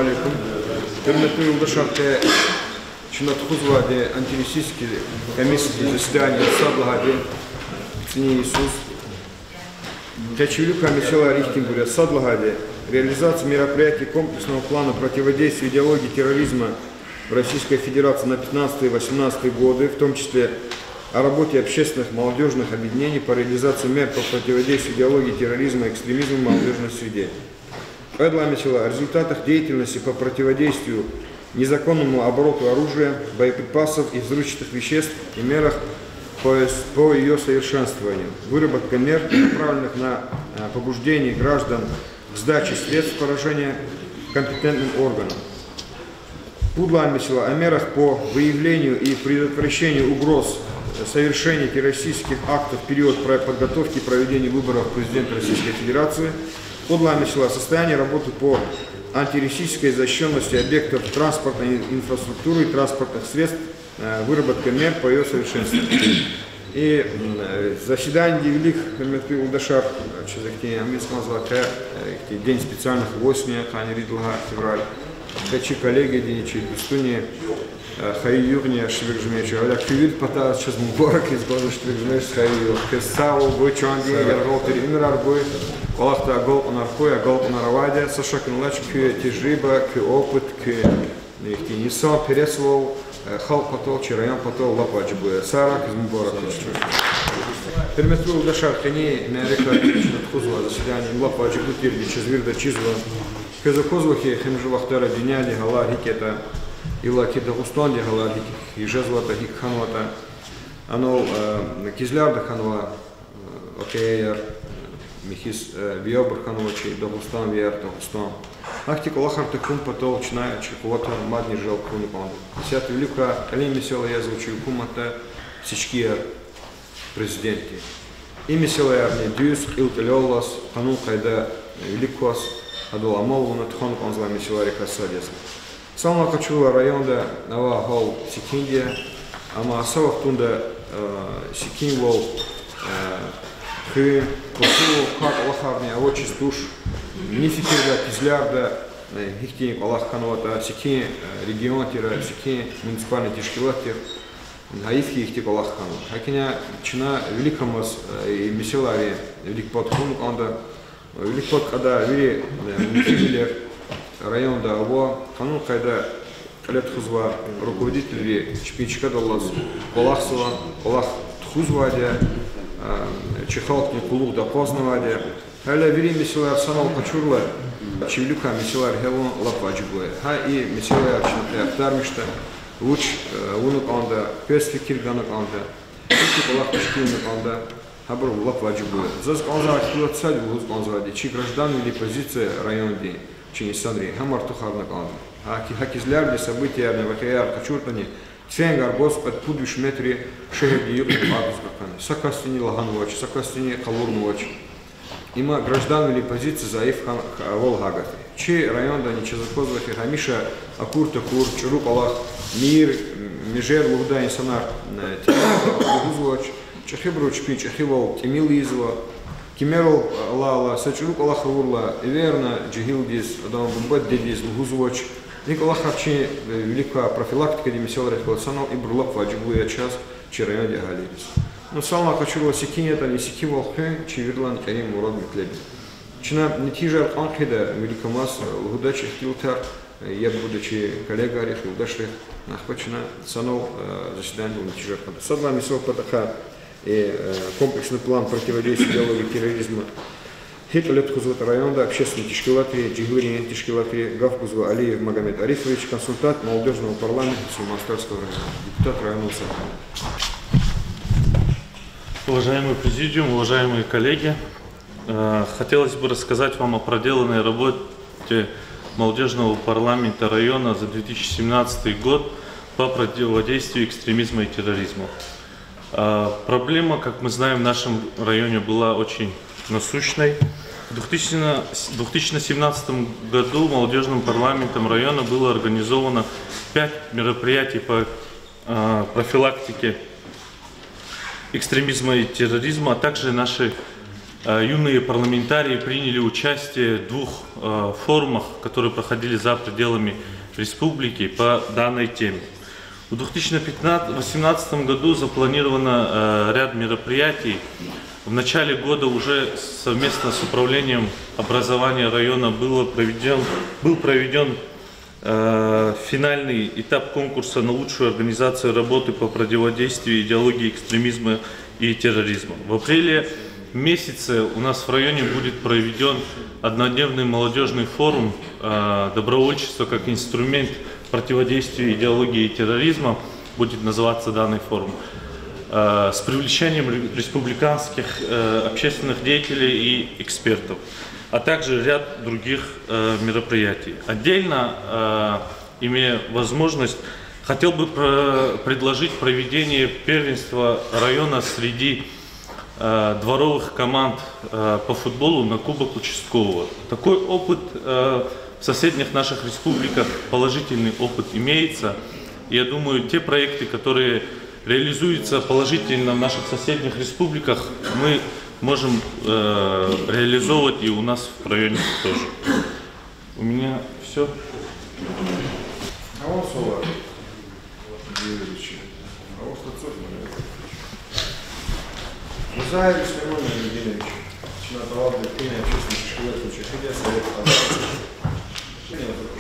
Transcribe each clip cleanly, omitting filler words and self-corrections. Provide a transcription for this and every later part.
алейкум. Hürmetli yoldaşlar, Чинатхузваде антироссийские комиссии заседания Садлагаде Цени Иисус. Качевлюка Мичела Рихтингуря Садлагаде реализация мероприятий комплексного плана противодействия идеологии терроризма в Российской Федерации на 15-18 годы, в том числе о работе общественных молодежных объединений по реализации мер по противодействию идеологии терроризма и экстремизма в молодежной среде. О результатах деятельности по противодействию незаконному обороту оружия, боеприпасов и взрывчатых веществ и мерах по ее совершенствованию. Выработка мер, направленных на побуждение граждан к сдаче средств поражения компетентным органам. О мерах по выявлению и предотвращению угроз совершения террористических актов в период подготовки и проведения выборов президента Российской Федерации. О состоянии работы по антитеррористической защищенности объектов транспортной инфраструктуры и транспортных средств, выработка мер по ее совершенствованию. И заседание велик Херметли Улдашар, день специальных войск, февраль, хочу коллеги, денечи, Бестуни, Хаи Юрния, Шевержмечу, а Кювиль Пата, сейчас Муборок из года Шевержмеч, Хаи Кесау, Бойчуанди, Ярголтер, Имирарбой, Олахта Агол Онаркой, Агол Онараваде, Саша Кенлач, Кю Тижриба, Кю Опыт, Кю Ниса, Пересвол, Хал Патол, Чираян Патол, Лападжбуя, Сарак из Муборок. Перметру Улдашар, Кени, Мерика, Хузва, заседание, Лападжбу, Тирби, Чизвирда, Чизва, Кезакозвахи, Хемжилахтара, Диняли, Гала, Хикета, Ила Кидагустан, Гала, Хижезвата, Хикханвата, Анол, Кизлярда Ханва, Океяр, Михис Биобрхановичи, Дагустан, Виар, Дагустан. Ахтик Лахар Текун Патол, Чная, Чекуата, Мадни Жал Кунипан. 10 велика, Алим Месела Язовичи, Кумата, Сичкия, президенти. И Месела Ярни, Дюс, Илтелеолас, Ханул Кайда, Великос, Адул Амолу, Натхон, Панзла Месела Река Садес. Салма Качула районда, Ава Хол, Сикиндия, Ама Асавах Тунда, Сикинвол, Хы, Косу, Кат Аллахарни, Авочис Душ, Нификирда, Кизлярда, Хихтиник Аллаххановата, Сики, регион Тира, Сики, муниципальный Тишкилатир, Гаифки Ихтик Аллаххану. Хакиня Чина Великомас и Меселари, Велик Подхун, Анда, Велик Под, когда Вили, Мифилер, район да Аво, Ханун Кайда, Калет Хузва, руководитель Чпичка Даллас, Аллахсова, Аллах Тхузвадя, Чехалкни Кулух да Познавадя, Аля Вери Меселар Санал Качурла, Чевлюка Меселар Хелон Лападжбуэ, Ха и Меселар Чнапляр Тармишта, Луч Унук Анда, Песли Кирганук Анда, Ики Аллах Ташкилнук Анда, Хабру Лападжбуэ. Заз Анза Ахилат Сади Луз Анзади, Чи граждан или позиция район день, Чи не Сандри, Хамар Тухарнук Анда. Хакизлярди события на Вахаяр Качуртани, Ценгар Господь Пудвиш Метри, Шехеди Юрк Абузгакан, Сакастини Лаганович, Сакастини Калурнович. Има граждан или позиции заиф Волгагат. Чи район да Ничазакозвахи Хамиша Акурта Кур, Чурук Аллах, Мир, Межер, Лугда, Инсанар, Гузлач, Чахибру Чпи, Чахивол, Тимил Изла, Кимерол Лала, Сачурук Аллах Урла, Иверна, Джигилдис, Адам Бумбат Дедис, Гузлач, Николах Хачи, великая профилактика Демисел Рехвалсанал и Бурлап Ваджиблуя час, Чи район Галирис. Но Салма Качула Сикиня, это не Сики Волхе, Чивирлан Карим Мурад Миклеби. Чина Нитижар Анхеда, Великомас, Лгудачи Хилтар, я будучи коллега Ариф, Лгудашли, Нахпачина, Санов, заседание Нитижар. Садла Мисов Патаха и комплексный план противодействия идеологии терроризма. Хитлет Хузват района, общественный тишкилатри, Джигури, тишкилатри, Гавкузва Алиев Магомед Арифович, консультант молодежного парламента Сумастральского района, депутат районного совета. Уважаемый президиум, уважаемые коллеги, хотелось бы рассказать вам о проделанной работе молодежного парламента района за 2017 год по противодействию экстремизму и терроризму. Проблема, как мы знаем, в нашем районе была очень насущной. В 2017 году молодежным парламентом района было организовано 5 мероприятий по профилактике экстремизма и терроризма, а также наши юные парламентарии приняли участие в двух форумах, которые проходили за пределами республики по данной теме. В 2018 году запланировано ряд мероприятий. В начале года уже совместно с управлением образования района был проведен финальный этап конкурса на лучшую организацию работы по противодействию идеологии экстремизма и терроризма. В апреле месяце у нас в районе будет проведен однодневный молодежный форум «Добровольчество как инструмент противодействия идеологии терроризма», будет называться данный форум, с привлечением республиканских общественных деятелей и экспертов, а также ряд других мероприятий. Отдельно, имея возможность, хотел бы предложить проведение первенства района среди дворовых команд по футболу на Кубок участкового. Такой опыт в соседних наших республиках, положительный опыт имеется. Я думаю, те проекты, которые реализуются положительно в наших соседних республиках, мы можем реализовывать и у нас в районе тоже. У меня все.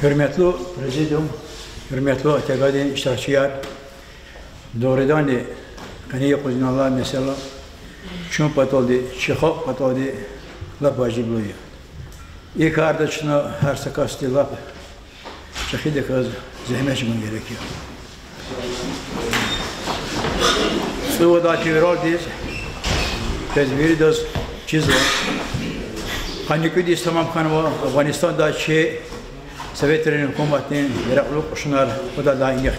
Hürmetli Prezidium, hürmetli tekadin iştirakçılar, doğrudan da kaniye kuzinallah mesela şun patoldi, şıkak patoldi, lap vacib oluyor. İlk ardışına her sakasti lap şahide kız zahmet çıkman gerekiyor. Sıvıda çeviraldiyiz, tezviri de çizdi. Kaniküdüz tamam kanıva, Afganistan'da Sovyetlerin hükümetinin yaraklılık şunlar o da daha iyi diye.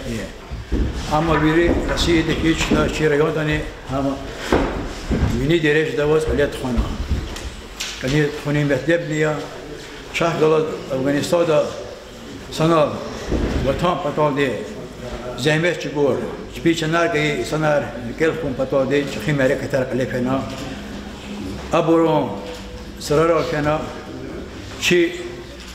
Ama biri Rusya'daki hiç rayondan ama yeni derecede var aliyat khana. Aliyat khani metlebniya şah galat Afganistan'da sana vatan patal diye zahmet çıkıyor. Spiçenler ki sanar kelkum patal diye çıkımere kadar kalefena. Aburon sırara kena çi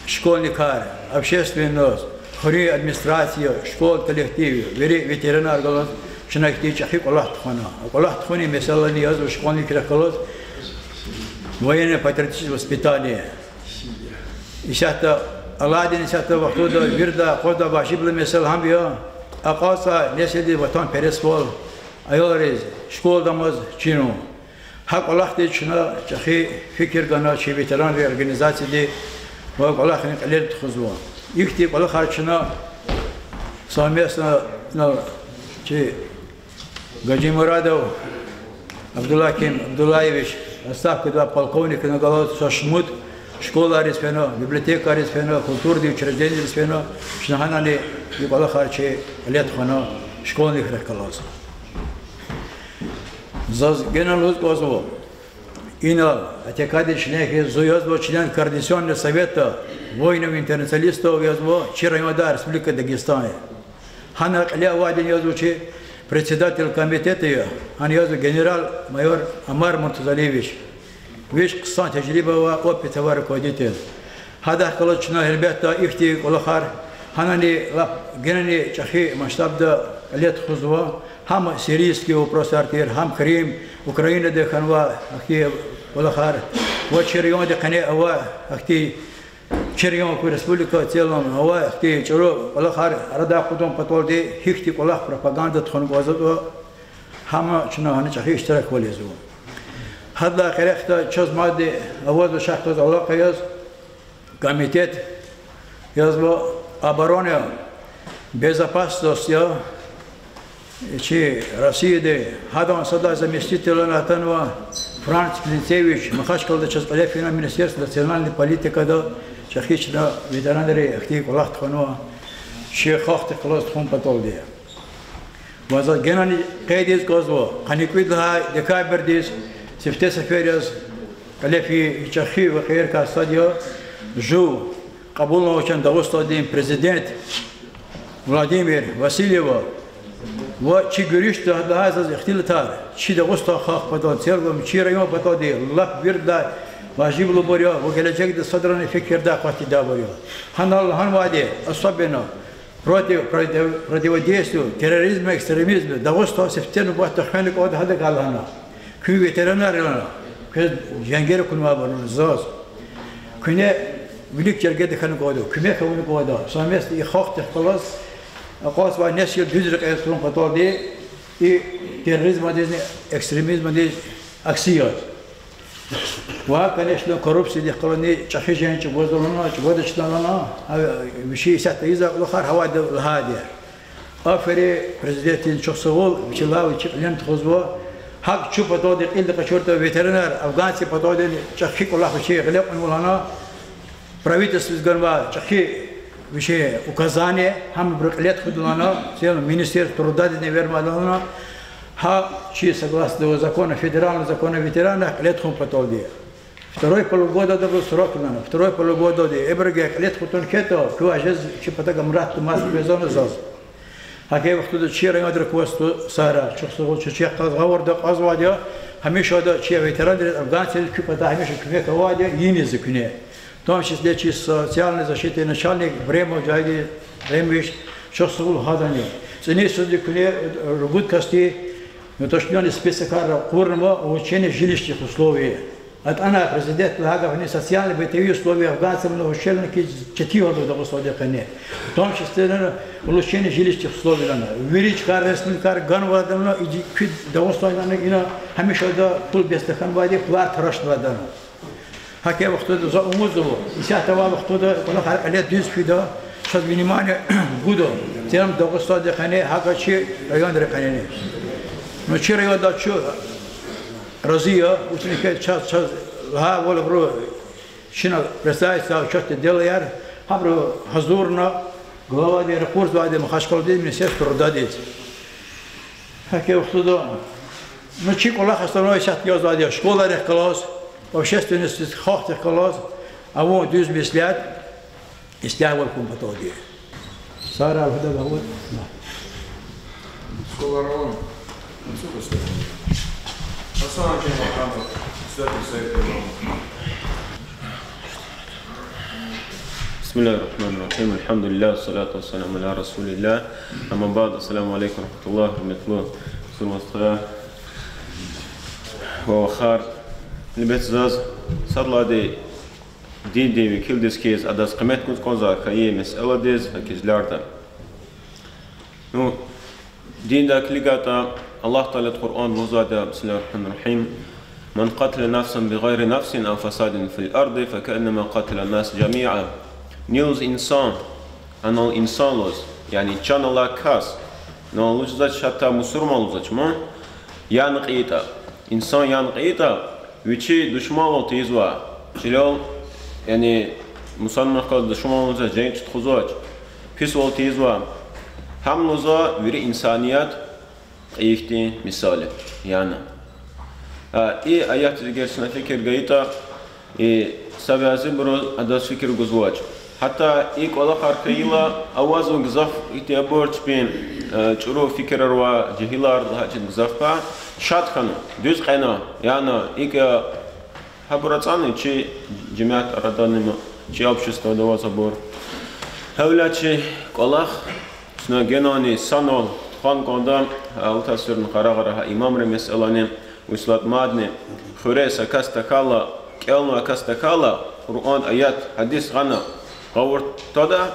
школьникар, общественность, хори администрация, школ коллектив, вери ветеринар галат, шнахти чахик Аллах тхана. Аллах тхани mesela niyaz ve школьникер галат, военное патриотическое воспитание. İşte Allah'ın işte vaxtında bir de koda başibli mesela ham ya, akasa nesli vatanperest ol, ayollarız, şkoldamız çino. Hak Allah de çina çahi fikir gana çi veteran ve organizasyada والله خلينا قليل تخزوها يكتب والله خارجنا صاميسنا شيء قاجي مرادو عبد الله كيم عبد الله يبيش استاف كده полковник на голову сошмут школа респено библиотека респено культурные учреждения респено шнаханали и والله خارجي قليل خنا школьник рекалаз заз генерал козво Инал, отекадич нехи зуязво член Координационного совета воинов-интернационалистов язво Чираймада, Республика Дагестан. Хана Леовадин язво председатель комитета, он язво генерал-майор Амар Муртазалевич. Вещь ксан тажрибова опытовый руководитель. Хада колочна ребята ихти колохар, ханани генеральный чахи масштабда лет хузва. Хам сирийский вопрос артер, хам Крым, Украина де ханва, ахти Волохар, вот Черион де Кане Ава, ахти Черион республика целом Ава, ахти Чуро Волохар, Рада Кудом Патолде, хихти Волох пропаганда тхонгвазо, хама чна хани чахи иштирак валезу. Хадла керехта чозмади авазу шахтоз Аллах яз, комитет язво обороны, безопасность Че Россия де Хадан Сада заместителя Натанова Франц Клинцевич Махачкалда Часкалефина Министерство национальной политики да Чахична ветеранери Ахти Аллах Тханова Шехахты Клас Тхун Патолде. Ваза Генани Кайдис Газво Ханиквидха Декабердис Сифте Саферияс Калефи Чахи Вахирка Стадио Жу Кабулна Очан Дагостадин президент Владимир Васильева وشي قريش ده هذا اختيل تار شي ده وسط خاخ بدون سيرهم شي ريوم بدودي الله بيردا واجيب له بريا وقال جاك ده صدرني فكر ده قاتي ده بريا الله هن وادي الصبنا против وديستو терроризм экстремизм ده وسط سفتين وقت خانك وده هذا قال هنا كي ветеринар لنا كي جنگير كل ما بنو زاز كنا وليك جرجد خانك وده كم خانك وده سامس يخاخت خلاص أقاس والناس يدرك أسرون قطار دي terrorism دي экстремизم دي أكسيات وكانش له كوربسي دي قرني تشخيشين تبوزلنا تبودشلنا بشيء ساتيزا الآخر هواد الهادي آخر بريزيدنت شخصول بشلا وشلون تخزوا حق شو بتودي إلا كشورت فيترينر أفغانسي بتودي تشخي كل واحد شيء غلب من ولانا برايفت سويسجنوا تشخي بشيء وكازاني هم بركليات خدلانا سيل مينستير ترداد نيفير مالنا ها شيء согласно закону федерального закона ветерана летхом потолдия. Второй полугода добро срок лана. Второй полугода де эберге летхо тонкето куажез чипатага мрат мас безона заз. Хаке вахтуда чира ядр квасту сара чухсо чичя казгаварда казвадя هميشه دا чия ветеран афганцы чипата هميشه квека вадя yini закуне. В том числе чи социальной защиты начальник Бремов Джайди Ремвиш чухсо хадани. Цени суди куне рубут касти уточненный список курного улучшения жилищных условий. От она президент лагав не социальные бытовые условия афганцев на ущельники четыре до условия коне. В том числе улучшение жилищных условий. Увеличить каресный кар ганвадана и кид до условия на هميشه دا пул бестахан вади плат рашвадана. Хаке вахтуда за умузово. И сятава вахтуда кола халет дюз фида шад внимание гудо. Тем до условия коне хакачи район реканене. Но вчера я дачу разия, ученики час ها ولا برو شنو رسائل شفت الدليار حبرو حضورنا قوة دي رقورز بعد ما خشكل دي من سيف الرداديت هكذا وقتها نشيك الله خسرنا يشات يوز بعد شكولا رح خلاص وشست نست خاطر خلاص أو دوز بسلات استعمل كم بتودي صار هذا هو شكولا رون بسم الله الرحمن الرحيم الحمد لله والصلاة والسلام على رسول الله أما بعد السلام عليكم ورحمة الله وبركاته سلام وخار لبيت زاز صدلا دي دي وكيل ديس كيس أداس قيمت كنت كونزا كأي مسألة ديز هكيز لارتا نو دين دا كليغاتا الله تعالى القرآن وزاد بسم الله الرحمن الرحيم من قتل نفسا بغير نفس أو فساد في الأرض فكأنما قتل الناس جميعا نيوز إنسان أنا إنسان لوز يعني كان الله كاس نالوز زاد شتى مسلمان لوز ما ينقيتا إنسان ينقيتا وشي دشمن تيزوا شلون يعني مسلمان قال دشمن لوز جنگ تخزوج بيس تيزوا هم لوزا ويري إنسانيات قيختي مثال يعني إيه آيات الجرسنا فكر جيتا إيه سبعة برو أداس فكر جزواج حتى إيه كلا خارقيلا أواز وجزاف إتيابورج بين شرو فكر روا جهيلار هاجد جزاف با شاد خانو دوز قنا يعني إيه هبرتاني شيء جماعة أرداني شيء أبشستو دواز بور هؤلاء شيء كلا سنا جناني سانول خان قندام أوتاسرن قرارها إمام رمس ألاني وصلت مادني خريس أكستكالا كلمة أكستكالا قرآن آيات حديث غنا قور تدا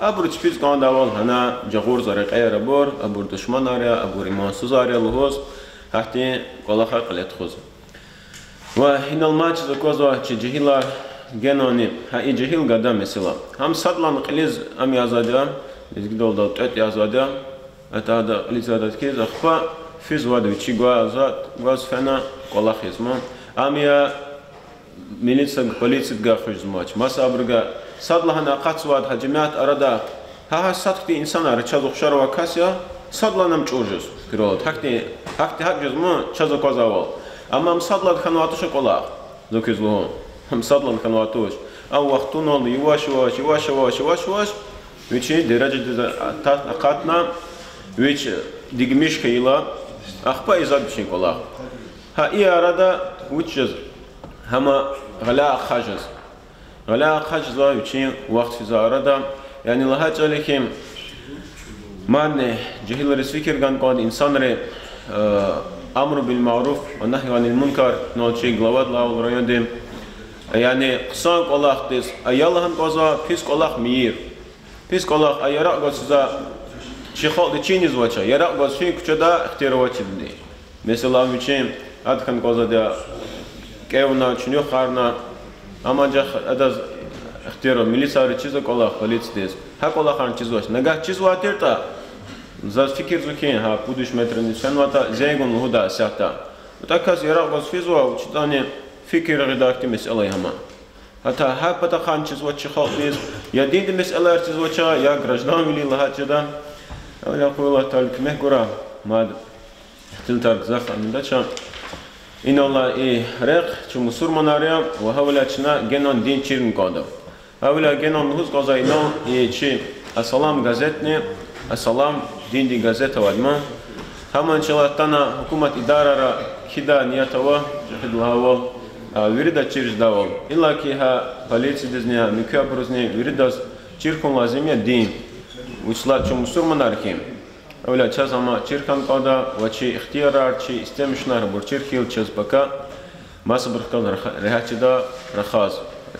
أبرد شبيز قان داول هنا جغور زرق أي ربور أبور دشمن أريا أبور إيمان سوزاريا لهوز هاتي قلا خلق لتخوز وهنا الماتش ذكوزوا تجهيلا جناني هاي جهيل قدام مثلا هم صدلان قليز أم يازادا يزقدول دوت أت يازادا أتادا قليز هذا كيز أخفى في زواد وشي غاز فنا قلا خزما أميا ميليتسا بوليس غاخوج زماش ما صبرغا صدلهنا قصواد حجمات أردا ها صدقتي إنسان أرچا زخشار وكاسيا صدلنا مچوجز كرول حقتي حق جزما چازو قزاول أما صدلت خنواتوش قلا زوكزلو هم صدلن خنواتوش أو وقتون ول يواش واش ويچي درجة تات قاتنا ويچ дигмиш хейла ахпа изад бишин кола ха и арада учез хама гала хажаз ва учин вақт физа арада яни лахач алейхим мадне джихил рисфикер ган код инсанре амру бил маруф ва нахи анил мункар ночи главад лаул райондем яни қсан колах дес аялхан коза пис колах мир пис колах аяра госза чихол де чиниз вача яра госфи кучада ихтировачи ди mesela учим адхан коза да кевна чуню харна амаджа адаз ихтиро милисари чиза колах полицдес ха колахан чизваш нага чизватерта за фикир зукин ха будуш метрни сенвата зегун худа сята такас яра госфизва учитане фикир редакти месала хама ата ха пата хан чизва чихол дес я дин месала чизвача я граждан мили лахачада я кула талк мехгура мад تلتر زخ من دشا إن الله رق شو مسور مناريا وهؤلاء شنا جنون دين شيرن قادا هؤلاء جنون نهوز قاضي إنه شيء السلام غازتني السلام دين دي غازته والما هم إن شاء الله تنا حكومة إدارة كده نياتوا جهد الهوا وريدا شيرج داول إلا كيها полиция دزنيا مكابرزني وريدا شيركون لازمية دين وصلات شو مسور مناركيم أولا چاز اما چرکان قادا و چی اختیارار چی استمشنار بر چرکیل چاز بکا ماس برکان رهاچ دا رخاز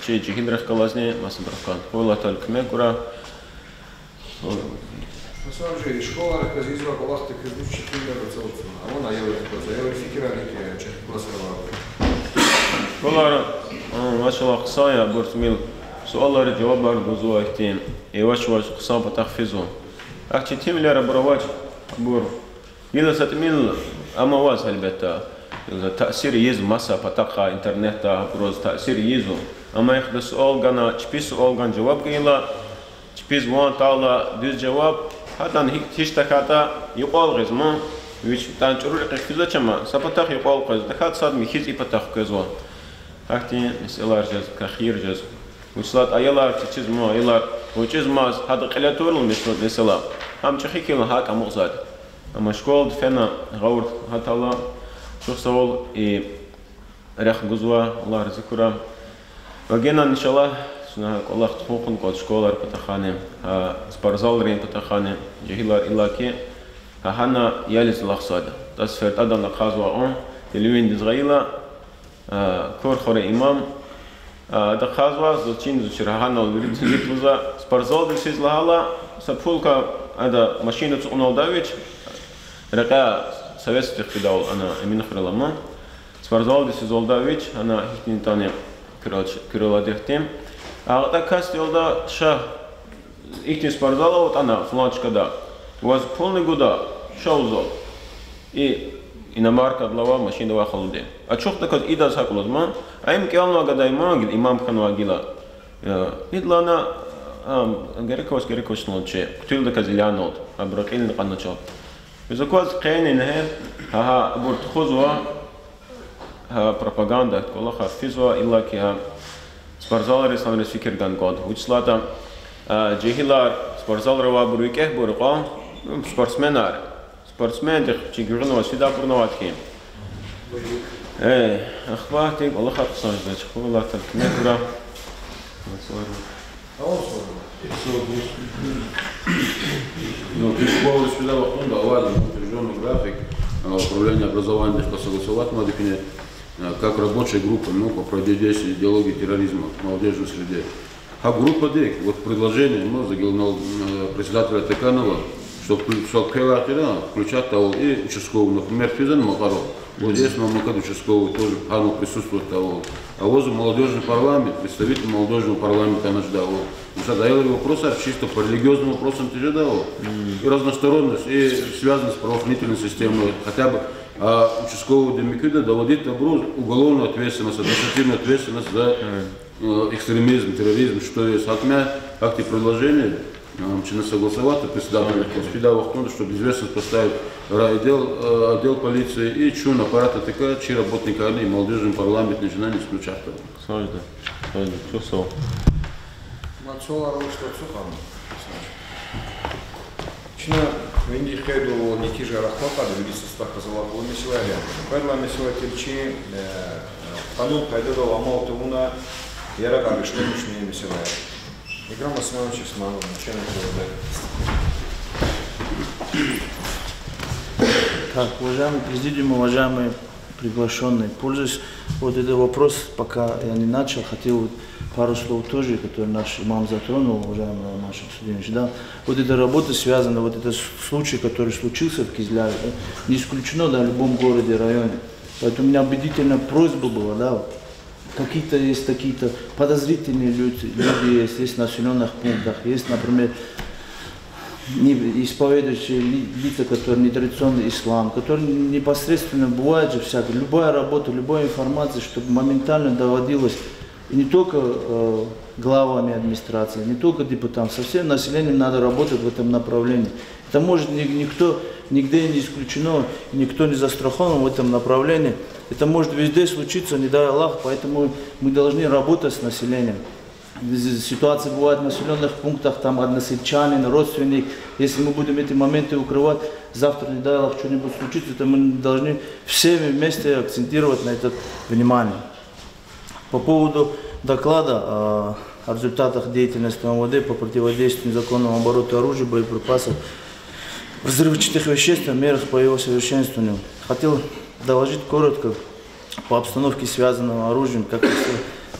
چی جهیل رخکال ازنی ماس برکان اولا تلکمه گورا مثلا جای شکل رکزیزوا колахте кредитчик пример целцу а вона я фикиралики чех классового колара машаллах қсая буртмил суаллар жаваблар бузу ахтин еваш ваш қсан потахфизу أحكي تيم لي ربروات بور يلا ستميل أما واز هالبتا تأثير يزو مسا بتاقة إنترنت بروز تأثير يزو أما يخد سؤال غانا تشبي سؤال غان جواب غيلا تشبي وان تاولا دوز جواب حتى هيك تكاتا يقال غزما ويش تانجرور قفزة كما سبتاق يقال قز دكات صاد ميخيز يبتاق كزوا أحكي مسألة جز كخير جز وصلت أيلا تشيز ما أيلا وجز ماز هذا قلتور المشروع مثلا هم تخي كيلو هاك أمغزاد أما شكول فينا غور هذا الله شو سوال ريح جزوة الله رزقنا وجينا إن شاء الله سنها الله تفوقن قد شكولار بتخانة سبارزالرين بتخانة جهيلار إلاكي هنا يالز لخصاد تصفر أدم نقازوا عن تلوين دزغيلا كور خوري إمام دا خازوا زوچين زوچرهانا ولريتوزا спортзал десиз лала сапулка ада машина цунал давич рака советских фидал она именно хралама спортзал десиз олдавич она хитнитане крыла дехтем а да кастелда ша ихтин спортзала вот она фланчка да у вас полный года шаузо и иномарка длава машина вахалуде а чох такой ида сакулозман а им киалма гадайма имам ханвагила идлана герекос ноче ктилда казилянот абракил каначо безокоз қейнин хе ха бурт хозва ха пропаганда колаха физва илла ки ха спортзал ресан фикирган код учслата жехилар спортзал рава буруйке бурqa спортсменар спортсмен чи гурно сюда пурноватки ахватик Allah хапсан значит хула так негра Ну, школа сюда в давали напряженный график управления образованием по согласовательному дефине как рабочая группа по противодействию идеологии терроризма в молодежной среде. А группа ДЭК, вот предложение председателя Теканова, что включать того и участкового, например, Физан Макаров. Вот здесь на Макаду участковый тоже присутствует того. А возле молодежный парламент, представитель молодежного парламента наш дал. Задали вопрос чисто по религиозным вопросам ты же дал. И разносторонность, и связано с правоохранительной системой. Хотя бы участкового демикида доводит уголовную ответственность, административную ответственность за экстремизм, терроризм, что есть. От меня акты предложения, начинаю согласовать, председатель Хоспида чтобы известность поставить отдел полиции и чун аппарата ТК, чьи работники и молодежный парламент начинали исключать. Сложно. Что Мацола что сухам. Чина Винди хеду нитижа рахмата, видится стака залаку мисилария. Перла мисилатирчи, тану пайдадо амауту уна, яра гариштемишни мисилария. Игра Масманович Исманов, начальник ОВД. Так, уважаемый президиум, уважаемые приглашенные, пользуясь вот этот вопрос, пока я не начал, хотел пару слов тоже, которые наш имам затронул, уважаемый наш Судимович, да. Вот эта работа связана, вот этот случай, который случился в Кизляве, да, не исключено, да, в любом городе, районе. Поэтому у меня убедительная просьба была, да, вот, какие-то есть какие-то подозрительные люди есть в населенных пунктах, есть, например, исповедующие лица, которые нетрадиционный ислам, которые непосредственно бывает же всякое, любая работа, любая информация, чтобы моментально доводилась и не только главами администрации, не только депутатам, со всем населением надо работать в этом направлении. Это может никто, нигде не исключено, никто не застрахован в этом направлении. Это может везде случиться, не дай Аллах, поэтому мы должны работать с населением. Ситуации бывают в населенных пунктах, там односельчанин, родственник. Если мы будем эти моменты укрывать, завтра, не дай Аллах, что-нибудь случится, то мы должны все вместе акцентировать на это внимание. По поводу доклада о результатах деятельности МВД по противодействию незаконному обороту оружия, боеприпасов, взрывчатых веществ, мерах по его совершенствованию. Хотел доложить коротко по обстановке, связанного оружием, как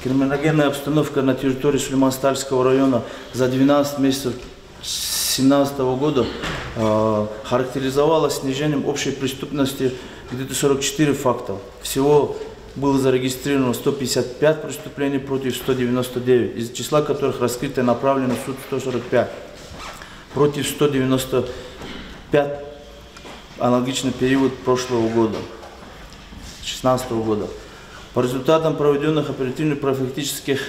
криминогенная обстановка на территории Сулейман-Стальского района за 12 месяцев 2017 года характеризовалась снижением общей преступности где-то 44 факта. Всего было зарегистрировано 155 преступлений против 199, из числа которых раскрыто и направлено в суд 145, против 195 аналогичный период прошлого года, 2016 года. По результатам проведенных оперативно-профилактических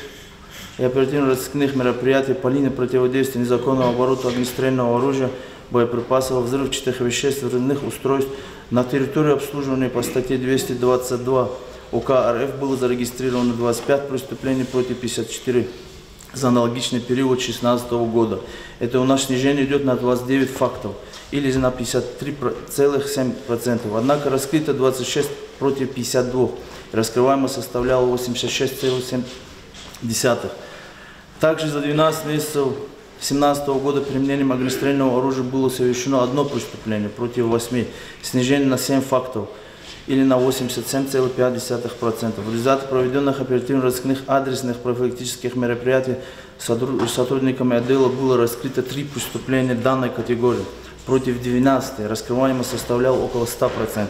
и оперативно-розыскных мероприятий по линии противодействия незаконного оборота огнестрельного оружия, боеприпасов, взрывчатых веществ, взрывных устройств на территории обслуживания по статье 222 УК РФ было зарегистрировано 25 преступлений против 54 за аналогичный период 2016 года. Это у нас снижение идет на 29 фактов или на 53,7%. Однако раскрыто 26 против 52. Раскрываемость составляла 86,7%. Также за 12 месяцев 2017 года применением огнестрельного оружия было совершено одно преступление против 8, снижение на 7 фактов или на 87,5%. В результате проведенных оперативно-розыскных адресных профилактических мероприятий сотрудниками отдела было раскрыто 3 преступления данной категории против 12. Раскрываемость составляла около 100%.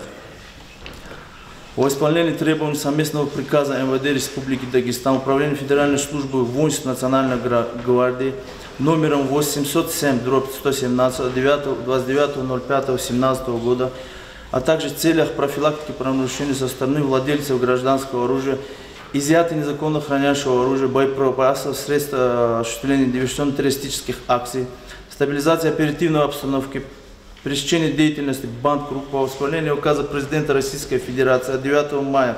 По исполнению требований совместного приказа МВД Республики Дагестан Управление Федеральной службы воинств Национальной гвардии номером 807/117 29.05.17 года, а также в целях профилактики правонарушений со стороны владельцев гражданского оружия, изъятия незаконно хранящего оружия, боеприпасов, средств осуществления диверсионно-террористических акций, стабилизация оперативной обстановки, пресечение деятельности банд групп по исполнению указа президента Российской Федерации от 9 мая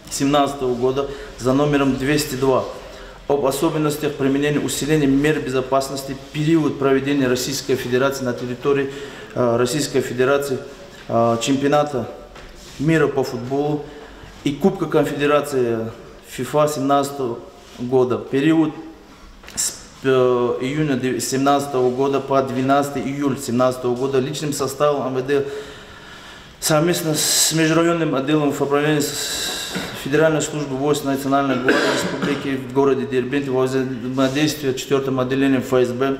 2017 года за номером 202 об особенностях применения усиления мер безопасности в период проведения Российской Федерации на территории Российской Федерации чемпионата мира по футболу и Кубка Конфедерации ФИФА 2017 года. Период с июня 2017 года по 12 июля 2017 года личным составом МВД совместно с межрайонным отделом управления Федеральной службы войск Национальной гвардии Республики в городе Дербент во взаимодействии с 4-м отделением ФСБ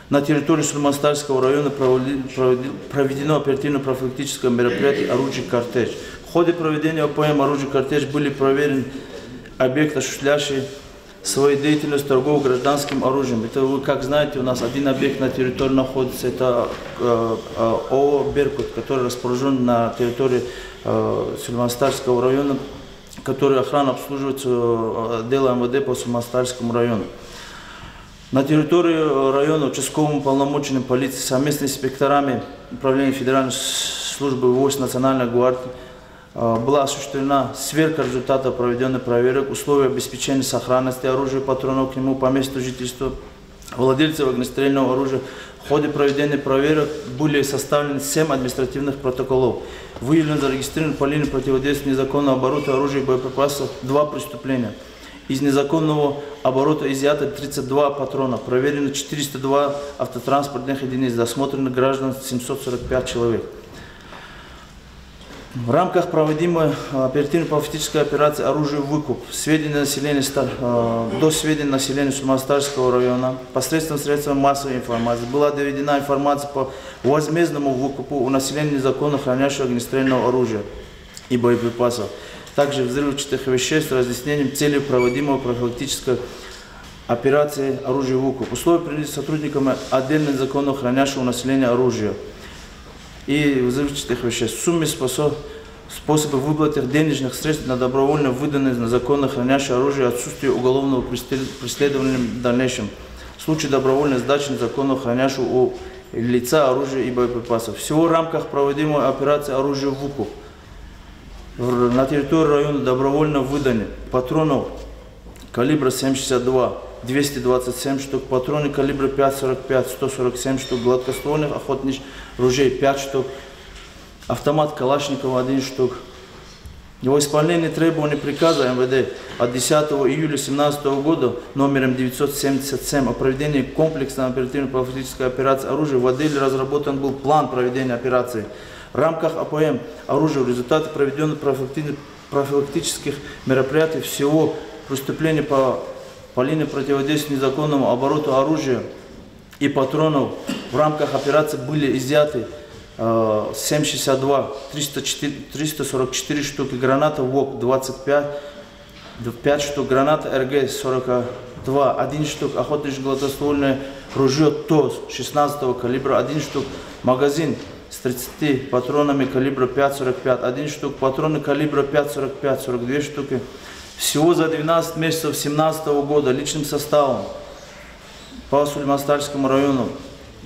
на территории Сулейман-Стальского района проведено оперативно-профилактическое мероприятие «Оружие кортеж». В ходе проведения ОПМ «Оружие кортеж» были проверены объекты, осуществляющие свою деятельность торгово-гражданским оружием. Это вы, как знаете, у нас один объект на территории находится, это ООО «Беркут», который расположен на территории Сулейман-Стальского района, который охрана обслуживается отделом МВД по Сулейман-Стальскому району. На территории района участковым полномоченным полиции совместно с инспекторами Управления Федеральной службы войск Национальной гвардии была осуществлена сверка результатов проведенных проверок, условия обеспечения сохранности оружия и патронов к нему по месту жительства владельцев огнестрельного оружия. В В ходе проведения проверок были составлены 7 административных протоколов. Выявлено, зарегистрировано по линии противодействия незаконного оборота оружия и боеприпасов 2 преступления. Из незаконного оборота изъято 32 патрона, проверено 402 автотранспортных единиц, досмотрено граждан 745 человек. В рамках проводимой оперативно-профилактической операции «Оружие в выкуп» до сведения населения Сульманстарского района посредством средств массовой информации была доведена информация по возмездному выкупу у населения незаконно хранящего огнестрельного оружия и боеприпасов, также взрывчатых веществ с разъяснением цели проводимой профилактической операции «Оружие в выкуп». Условия принятия сотрудниками отдельно незаконно хранящего населения оружия и взрывчатых веществ. В сумме способы выплаты денежных средств на добровольно выданное незаконно хранящее оружие, отсутствие уголовного преследования в дальнейшем. В случае добровольной сдачи незаконно хранящего у лица оружия и боеприпасов. Всего в рамках проводимой операции «Оружие в выкуп» на территории района добровольно выданы патронов калибра 7,62, 227 штук, патроны калибра 5,45, 147 штук, гладкоствольных охотничьих ружей 5 штук, автомат Калашникова 1 штук. Во исполнение требований приказа МВД от 10 июля 2017 года номером 977 о проведении комплексной оперативно-профилактической операции «Оружие» в отделе разработан был план проведения операции. В рамках АПМ «Оружие» в результате проведенных профилактических мероприятий всего преступлений по линии противодействия незаконному обороту оружия и патронов в рамках операции были изъяты 7,62, 344 штуки, граната ВОК 25, 5 штук, граната РГ 42, 1 штук, охотничье гладкоствольное ружье ТОС 16 калибра 1 штук, магазин с 30 патронами калибра 5,45, 1 штук, патроны калибра 5,45, 42 штуки. Всего за 12 месяцев 2017 года личным составом по Сульманстарскому району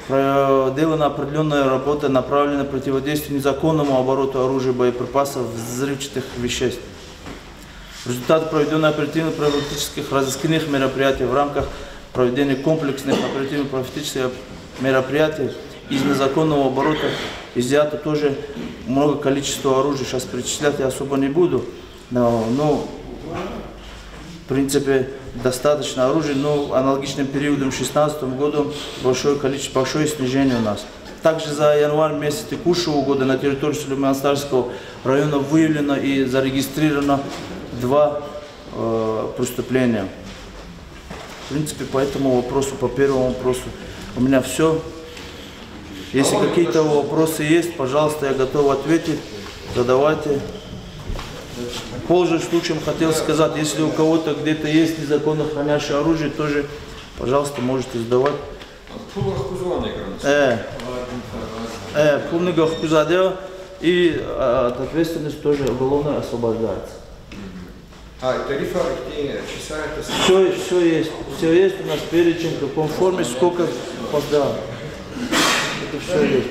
проделана определенная работа, направленная на противодействие незаконному обороту оружия, боеприпасов, взрывчатых веществ. В результате проведенных оперативно-профилактических разыскных мероприятий в рамках проведения комплексных оперативно-профилактических мероприятий из незаконного оборота изъято тоже много количества оружия. Сейчас перечислять я особо не буду, но в принципе достаточно оружия, но аналогичным периодом 2016 году большое снижение у нас. Также за январь месяц текущего года на территории Сульманстарского района выявлено и зарегистрировано 2 преступления. В принципе, по этому вопросу, по первому вопросу у меня все. Если какие-то вопросы есть, пожалуйста, я готов ответить, задавайте. Пользуясь случаем, хотел сказать, если у кого-то где-то есть незаконно хранящее оружие, тоже, пожалуйста, можете сдавать. Полный хузадел и от ответственности тоже уголовно освобождается. Тарифы, часа это... Все есть у нас перечень, в каком форме, сколько поздал. Это все есть.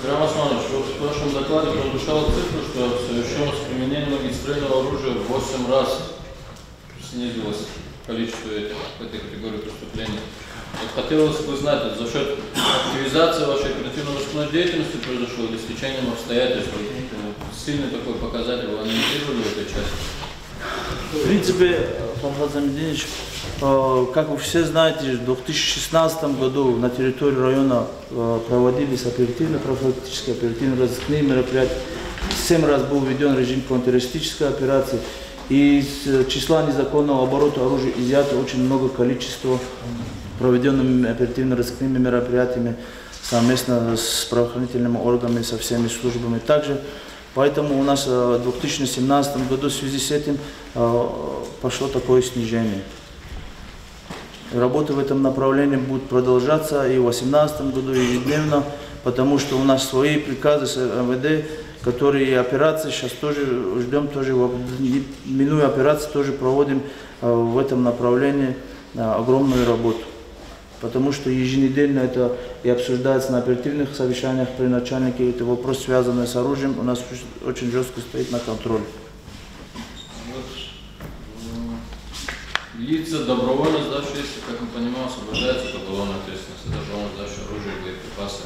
Драм Османович, вот в вашем докладе прозвучала цифра, что совершенно с применением огнестрельного оружия в 8 раз снизилось количество этой категории преступлений. Вот хотелось бы знать, за счет активизации вашей оперативно-розыскной деятельности произошло или с течением обстоятельств? Сильный такой показатель вы анализировали в этой части? В принципе, Фархад Замидинович, как вы все знаете, в 2016 году на территории района проводились оперативно-профилактические, оперативно-розыскные мероприятия. 7 раз был введен режим контртеррористической операции. И из числа незаконного оборота оружия изъято очень много количества проведенными оперативно-розыскными мероприятиями совместно с правоохранительными органами, со всеми службами. Также поэтому у нас в 2017 году в связи с этим пошло такое снижение. Работа в этом направлении будет продолжаться и в 2018 году ежедневно, потому что у нас свои приказы с МВД, которые операции сейчас тоже ждем, тоже минуя операции тоже проводим в этом направлении огромную работу. Потому что еженедельно это и обсуждается на оперативных совещаниях при начальнике, это вопрос, связанный с оружием, у нас очень жестко стоит на контроле. лица добровольно сдавшие, если, как мы понимаем, освобождаются от уголовной ответственности, добровольно сдавшие оружие и боеприпасы.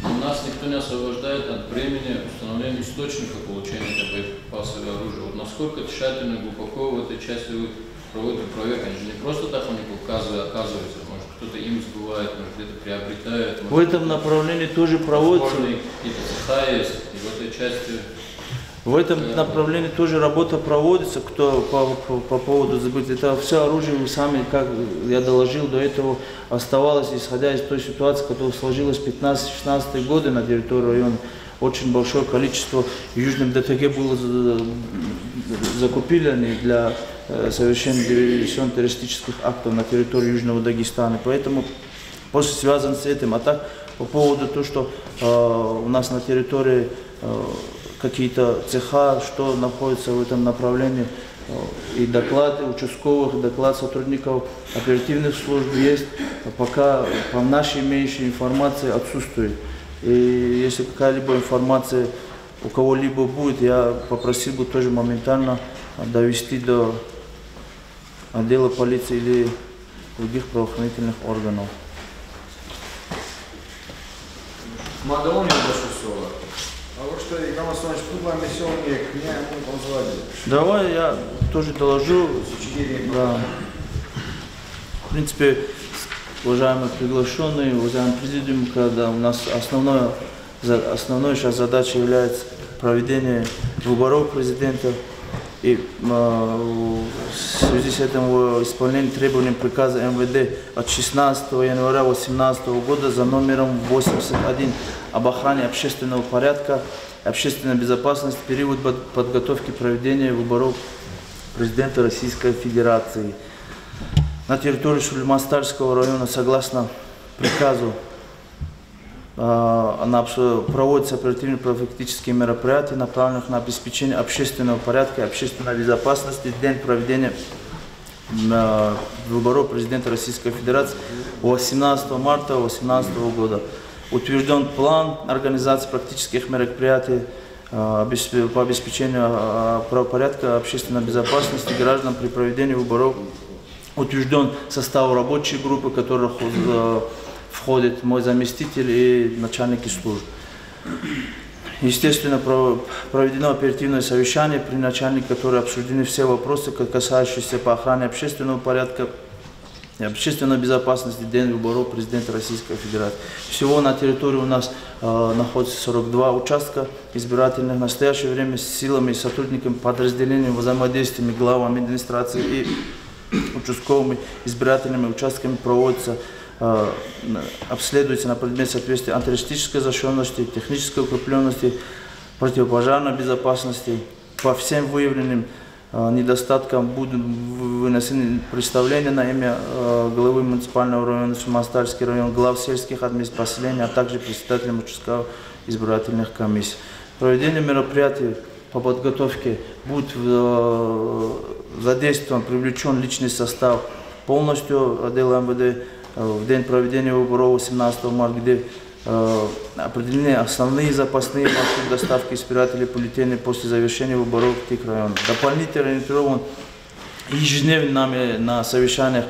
Но нас никто не освобождает от бремени установления источника получения этого боеприпасов и оружия. Вот насколько тщательно и глубоко в этой части вы проводите проверку? Они же не просто так у них оказываются, может кто-то им сбывает, может где-то приобретает. В этом направлении тоже проводится. Какие-то цеха есть, и в этой части... В этом направлении тоже работа проводится, кто по поводу забыть. Это все оружие, вы сами, как я доложил до этого, оставалось, исходя из той ситуации, которая сложилась в 15-16 годы на территории района. Очень большое количество южных ДТГ было закупили для совершения диверсионно-террористических актов на территории Южного Дагестана. Поэтому после связан с этим. А так, по поводу того, что у нас на территории какие-то цеха, что находится в этом направлении, и доклады участковых, доклад сотрудников оперативных служб есть, пока по нашей имеющей информации отсутствует. И если какая-либо информация у кого-либо будет, я попросил бы тоже моментально довести до отдела полиции или других правоохранительных органов. Давай я тоже доложу. Да. В принципе, уважаемые приглашенные, уважаемый президиум, когда у нас основной сейчас задача является проведение выборов президента. И в связи с этим в исполнении требований приказа МВД от 16 января 2018 года за номером 81 об охране общественного порядка и общественной безопасности в период подготовки проведения выборов президента Российской Федерации. На территории Шульмастальского района согласно приказу проводятся оперативно-профилактические мероприятия, направленных на обеспечение общественного порядка и общественной безопасности в день проведения выборов президента Российской Федерации 18 марта 2018 года. Утвержден план организации практических мероприятий по обеспечению правопорядка и общественной безопасности граждан при проведении выборов. Утвержден состав рабочей группы, в которых входит мой заместитель и начальники служб. Естественно, проведено оперативное совещание при начальнике, в котором обсуждены все вопросы, касающиеся по охране общественного порядка и общественной безопасности в день выборов президента Российской Федерации. Всего на территории у нас находится 42 участка избирательных. В настоящее время с силами и сотрудниками подразделений, взаимодействиями главами администрации и участковыми избирательными участками проводится обследуется на предмет соответствия антитеррористической защищенности, технической укрепленности, противопожарной безопасности. По всем выявленным недостаткам будут вынесены представления на имя главы муниципального района Шульмастальский район, глав сельских администраций, а также председателям участковых избирательных комиссий. Проведение мероприятий по подготовке будет задействован, привлечен личный состав полностью отдела МВД. В день проведения выборов 18 марта, где определены основные запасные маршруты доставки избирателей бюллетеней после завершения выборов в тех районах. Дополнительно ориентирован ежедневно нами на совещаниях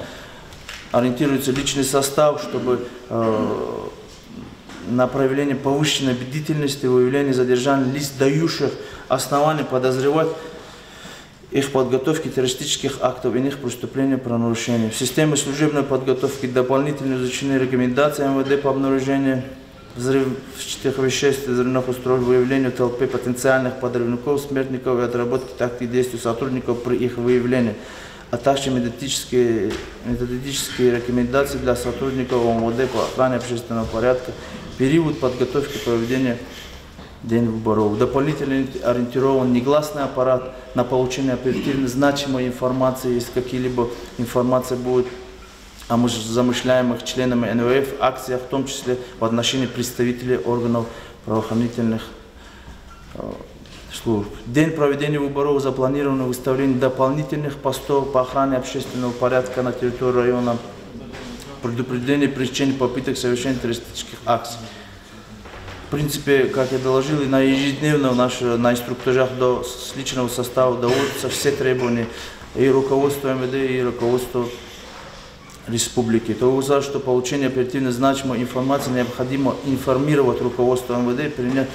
ориентируется личный состав, чтобы на проявление повышенной бдительности, выявление задержания лиц, дающих основания подозревать их подготовки террористических актов и иных преступлений правонарушений. В системе служебной подготовки дополнительно изучены рекомендации МВД по обнаружению взрывчатых веществ, взрывных устройств, выявлению в толпе потенциальных подрывников, смертников и отработки тактик действий сотрудников при их выявлении, а также методические рекомендации для сотрудников МВД по охране общественного порядка в период подготовки проведения день выборов. Дополнительно ориентирован негласный аппарат на получение оперативно значимой информации, если какие-либо информация будет о замышляемых членами НВФ акциях, в том числе в отношении представителей органов правоохранительных служб. В день проведения выборов запланировано выставление дополнительных постов по охране общественного порядка на территории района, предупреждение причин попыток совершения террористических акций. В принципе, как я доложил, и на ежедневно на инструктажах с личного состава доводятся все требования и руководству МВД, и руководству республики. То указал, что получение оперативно значимой информации необходимо информировать руководство МВД и принять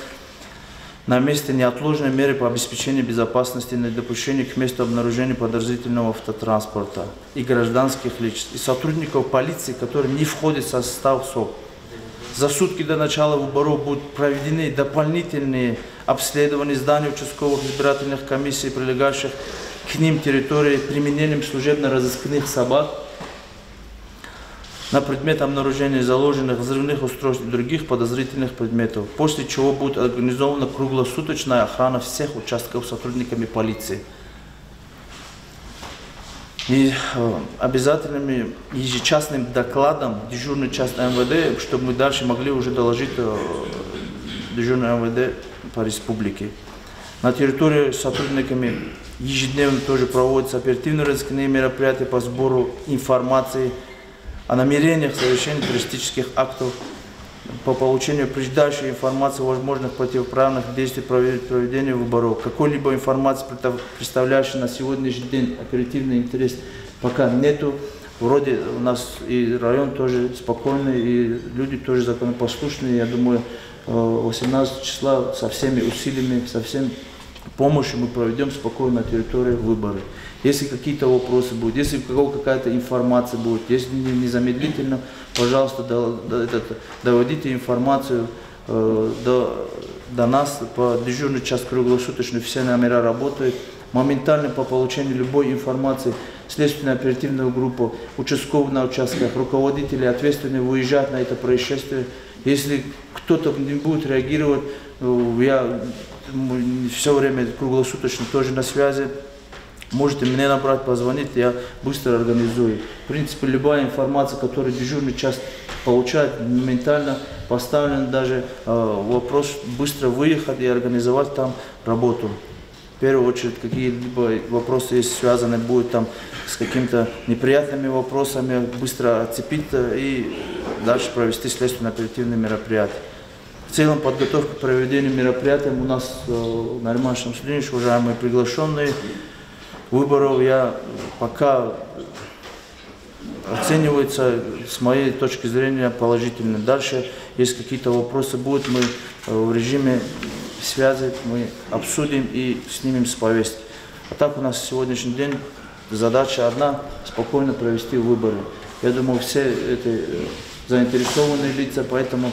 на месте неотложные меры по обеспечению безопасности и недопущению к месту обнаружения подозрительного автотранспорта и гражданских лиц, и сотрудников полиции, которые не входят в состав СОП. За сутки до начала выборов будут проведены дополнительные обследования зданий участковых избирательных комиссий, прилегающих к ним территории, применением служебно-розыскных собак на предмет обнаружения заложенных взрывных устройств и других подозрительных предметов, после чего будет организована круглосуточная охрана всех участков сотрудниками полиции. И обязательным ежечасным докладом дежурной части МВД, чтобы мы дальше могли уже доложить дежурной МВД по республике. На территории сотрудниками ежедневно тоже проводятся оперативно-розыскные мероприятия по сбору информации о намерениях совершения террористических актов, по получению упреждающей информации о возможных противоправных действиях проведения выборов. Какой-либо информации, представляющей на сегодняшний день оперативный интерес, пока нету. Вроде у нас и район тоже спокойный, и люди тоже законопослушные. Я думаю, 18 числа со всеми усилиями, со всем помощью мы проведем спокойно на территории выборы. Если какие-то вопросы будут, если какая-то информация будет, если незамедлительно, пожалуйста, доводите информацию до нас. По дежурный час круглосуточно все номера работают. Моментально по получению любой информации следственная оперативная группа, участковые на участках, руководители ответственные выезжают на это происшествие. Если кто-то не будет реагировать, я все время круглосуточно тоже на связи. Можете мне набрать, позвонить, я быстро организую. В принципе, любая информация, которую дежурный час получает, моментально поставлен даже вопрос быстро выехать и организовать там работу. В первую очередь, какие-либо вопросы, если связаны будут там с какими-то неприятными вопросами, быстро отцепить и дальше провести следственно-оперативные мероприятия. В целом, подготовка к проведению мероприятий у нас на Нариман Шамсудинович, уважаемые приглашенные, выборов я пока оценивается с моей точки зрения положительно. Дальше, если какие-то вопросы будут, мы в режиме связи мы обсудим и снимем с повестки. А так у нас сегодняшний день задача одна – спокойно провести выборы. Я думаю, все это заинтересованные лица, поэтому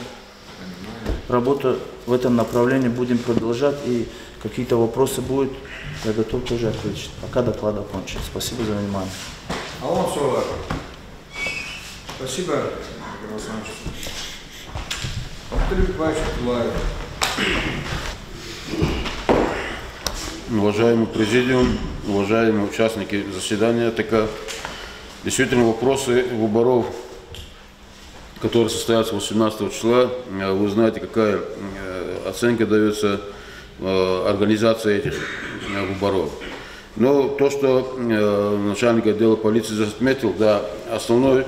работу в этом направлении будем продолжать. И какие-то вопросы будут, я готов тоже ответить. Пока доклад окончен. Спасибо за внимание. Спасибо, Игорь Александрович. Уважаемый президиум, уважаемые участники заседания ТК, действительно вопросы выборов, которые состоятся 18 числа, вы знаете, какая оценка дается организации этих выборов. Но то, что начальник отдела полиции отметил, да, основной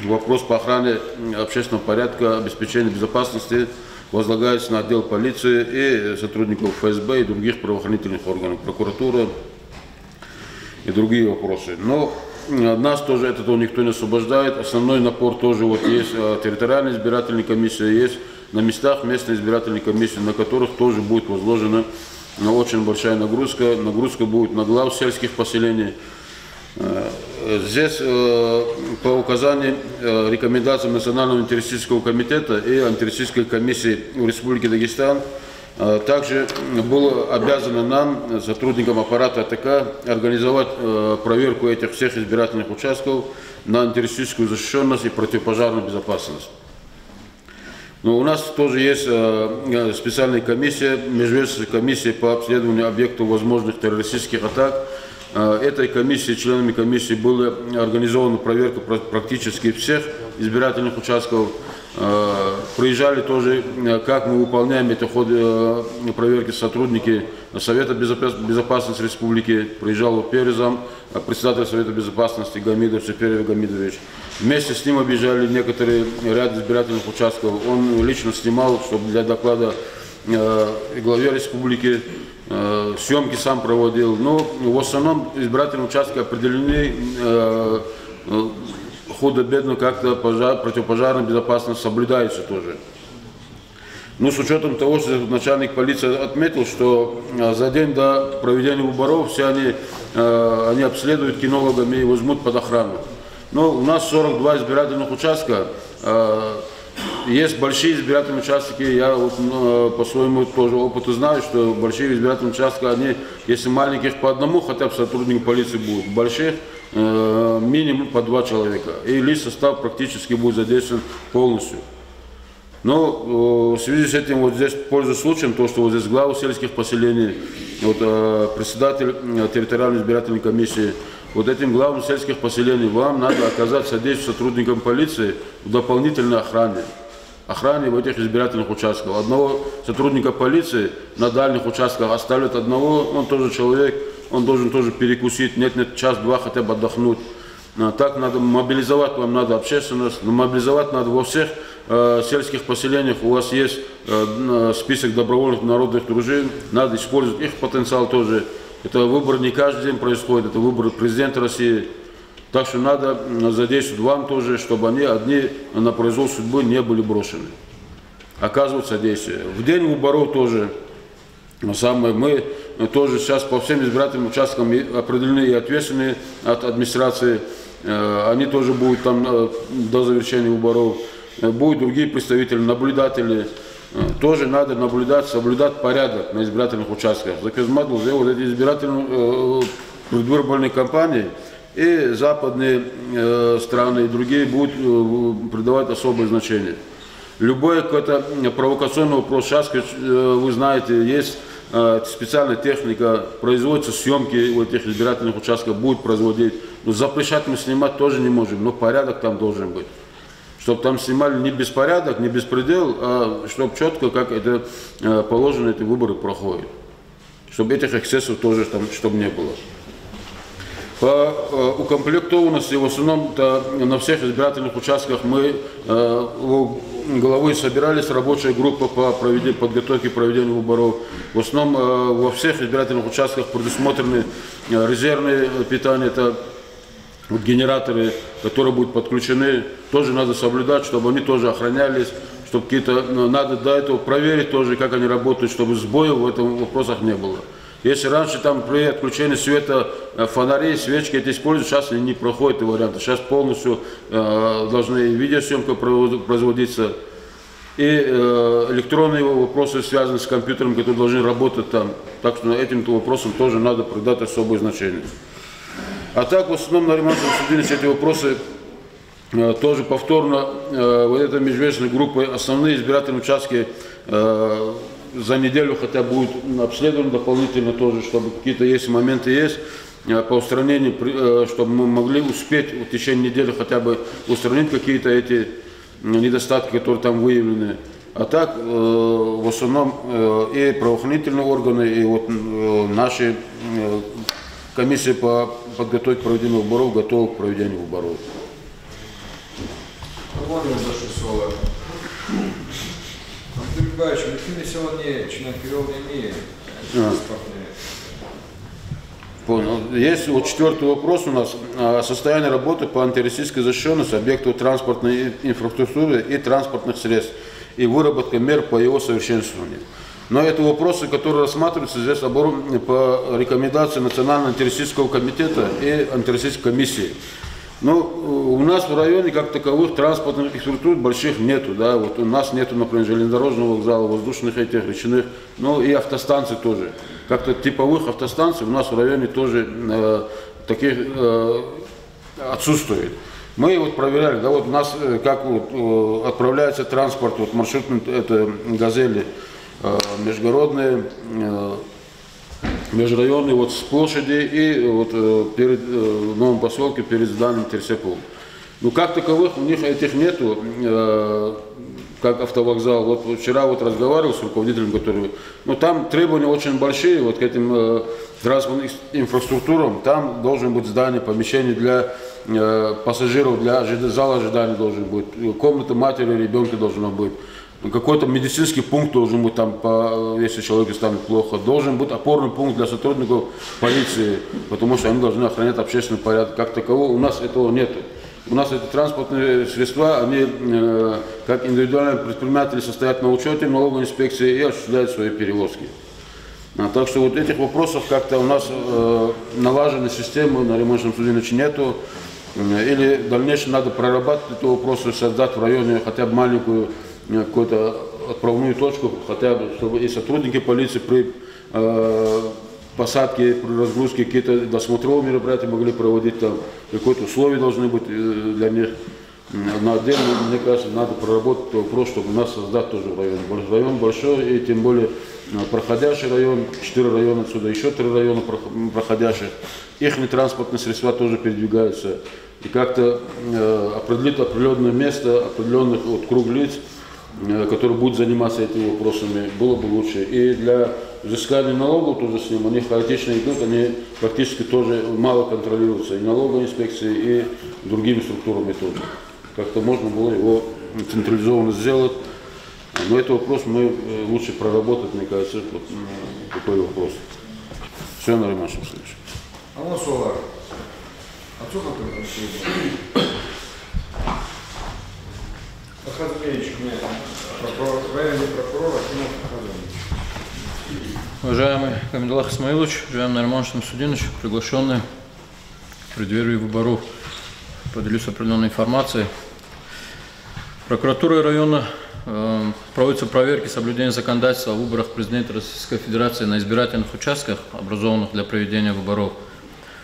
вопрос по охране общественного порядка, обеспечению безопасности возлагается на отдел полиции и сотрудников ФСБ и других правоохранительных органов, прокуратура и другие вопросы. Но нас тоже от этого никто не освобождает. Основной напор тоже вот есть территориальная избирательная комиссия, есть на местах местные избирательные комиссии, на которых тоже будет возложена очень большая нагрузка. Нагрузка будет на глав сельских поселений. Здесь по указанию рекомендациям Национального антитеррористического комитета и антитеррористической комиссии в Республике Дагестан также было обязано нам, сотрудникам аппарата АТК, организовать проверку этих всех избирательных участков на антитеррористическую защищенность и противопожарную безопасность. Но у нас тоже есть специальная комиссия, межведомственная комиссия по обследованию объектов возможных террористических атак. Этой комиссии, членами комиссии была организована проверка практически всех избирательных участков. Приезжали тоже, как мы выполняем это в ходе проверки сотрудники Совета безопасности Республики. Приезжал первый зам председатель Совета безопасности Гамидов, Сеперев Гамидович. Вместе с ним объезжали некоторые ряд избирательных участков. Он лично снимал, чтобы для доклада главе республики, съемки сам проводил. Но в основном избирательные участки определены худо-бедно, как-то противопожарная безопасность соблюдается тоже. Ну, с учетом того, что начальник полиции отметил, что за день до проведения выборов все они обследуют кинологами и возьмут под охрану. Но у нас 42 избирательных участка. Есть большие избирательные участки, я вот, по своему тоже опыту знаю, что большие избирательные участки, они, если маленьких по одному, хотя бы сотрудник полиции будет, больших минимум по 2 человека. И личный состав практически будет задействован полностью. Но в связи с этим вот здесь, пользуясь случаем, то, что вот здесь главы сельских поселений, вот, председатель территориальной избирательной комиссии, вот этим главам сельских поселений вам надо оказать содействие сотрудникам полиции в дополнительной охране в этих избирательных участках. Одного сотрудника полиции на дальних участках оставят одного, он тоже человек, он должен тоже перекусить, нет, час-два хотя бы отдохнуть. Так надо мобилизовать, вам надо общественность, мобилизовать надо во всех сельских поселениях. У вас есть список добровольных народных дружин, надо использовать их потенциал тоже. Это выбор не каждый день происходит, это выбор президента России. Так что надо задействовать вам тоже, чтобы они одни на произвол судьбы не были брошены. Оказывать содействие. В день выборов тоже мы тоже сейчас по всем избирательным участкам определены и ответственные от администрации. Они тоже будут там до завершения выборов. Будут другие представители, наблюдатели. Тоже надо наблюдать, соблюдать порядок на избирательных участках. Вот эти избирательные предвыборные кампании и западные страны и другие будут придавать особое значение. Любой какой-то провокационный вопрос, сейчас, вы знаете, есть специальная техника, производятся съемки в этих избирательных участках, будут производить. Но запрещать мы снимать тоже не можем, но порядок там должен быть. Чтобы там снимали не беспорядок, не беспредел, а чтобы четко, как это положено, эти выборы проходят. Чтобы этих эксцессов тоже там, чтобы не было. По укомплектованности, в основном на всех избирательных участках мы у главы собирались, рабочая группа по подготовке и проведению выборов. В основном во всех избирательных участках предусмотрены резервные питания, это вот генераторы, которые будут подключены, тоже надо соблюдать, чтобы они тоже охранялись, чтобы какие-то, надо до этого проверить тоже, как они работают, чтобы сбоев в этом вопросах не было. Если раньше там при отключении света фонарей, свечки эти используют, сейчас они не проходят варианты. Сейчас полностью должны видеосъемка производиться. И электронные вопросы связаны с компьютером, которые должны работать там. Так что этим вопросам тоже надо придать особое значение. А так, в основном, на ремонтном судилище эти вопросы тоже повторно, вот этой межведомственной группой, основные избирательные участки за неделю хотя будут обследованы дополнительно тоже, чтобы какие-то есть моменты есть по устранению, чтобы мы могли успеть в течение недели хотя бы устранить какие-то эти недостатки, которые там выявлены. А так, в основном, и правоохранительные органы, и вот наши комиссии по подготовке к проведению выборов готовы к проведению выборов. Андрей Григорьевич, мы сегодня чинокирование транспортные. Понял. Есть вот 4-й вопрос у нас. Состояние работы по антитеррористической защищенности объектов транспортной инфраструктуры и транспортных средств и выработка мер по его совершенствованию. Но это вопросы, которые рассматриваются здесь по рекомендации Национального антитеррористического комитета и антитеррористической комиссии. Но у нас в районе как таковых транспортных инфраструктур больших нету. Да? Вот у нас нету, например, железнодорожного вокзала, воздушных этих, речных, ну и автостанций тоже. Как-то типовых автостанций у нас в районе тоже таких отсутствует. Мы вот проверяли, да, вот у нас как вот, отправляется транспорт, вот маршрутные это газели, междугородные, межрайонные, вот с площади и вот перед новым поселке, перед зданием Терсепол. Ну как таковых у них этих нету, как автовокзал. Вот вчера вот разговаривал с руководителем, который, ну там требования очень большие вот к этим транспортным инфраструктурам. Там должен быть здание, помещение для пассажиров, для зала ожидания должен быть, комната матери, ребенка должна быть. какой-то медицинский пункт должен быть там, если человеку станет плохо, должен быть опорный пункт для сотрудников полиции, потому что они должны охранять общественный порядок. Как такового у нас этого нет. У нас эти транспортные средства, они как индивидуальные предприниматели состоят на учете налоговой инспекции и осуществляют свои перевозки. Так что вот этих вопросов как-то у нас налаженной системы на ремонтном судилище нету. Или в дальнейшем надо прорабатывать эти вопросы, создать в районе хотя бы маленькую какую-то отправную точку, хотя бы, чтобы и сотрудники полиции при посадке, при разгрузке какие-то досмотровые мероприятия могли проводить, там какие-то условия должны быть для них. На отдельно, мне кажется, надо проработать вопрос, чтобы у нас создать тоже район. Район большой, и тем более проходящий район, 4 района отсюда, еще 3 района проходящих. Их транспортные средства тоже передвигаются. И как-то определить определенное место, определенных вот, круг лиц, которые будут заниматься этими вопросами, было бы лучше. И для взыскания налогов тоже с ним, они хаотично идут, они практически тоже мало контролируются. И налоговой инспекцией, и другими структурами тоже. Как-то можно было его централизованно сделать. Но этот вопрос мы лучше проработать, мне кажется, вот, такой вопрос. Все на ремонтном случае. А у нас Солар. Отсюда ты Ахазович, военный прокурор, Уважаемый Камилдуллах Исмаилович, уважаемый Нарман Судинович, приглашенные в преддверии выборов, поделюсь определенной информацией. Прокуратурой района проводятся проверки соблюдения законодательства о выборах президента Российской Федерации на избирательных участках, образованных для проведения выборов.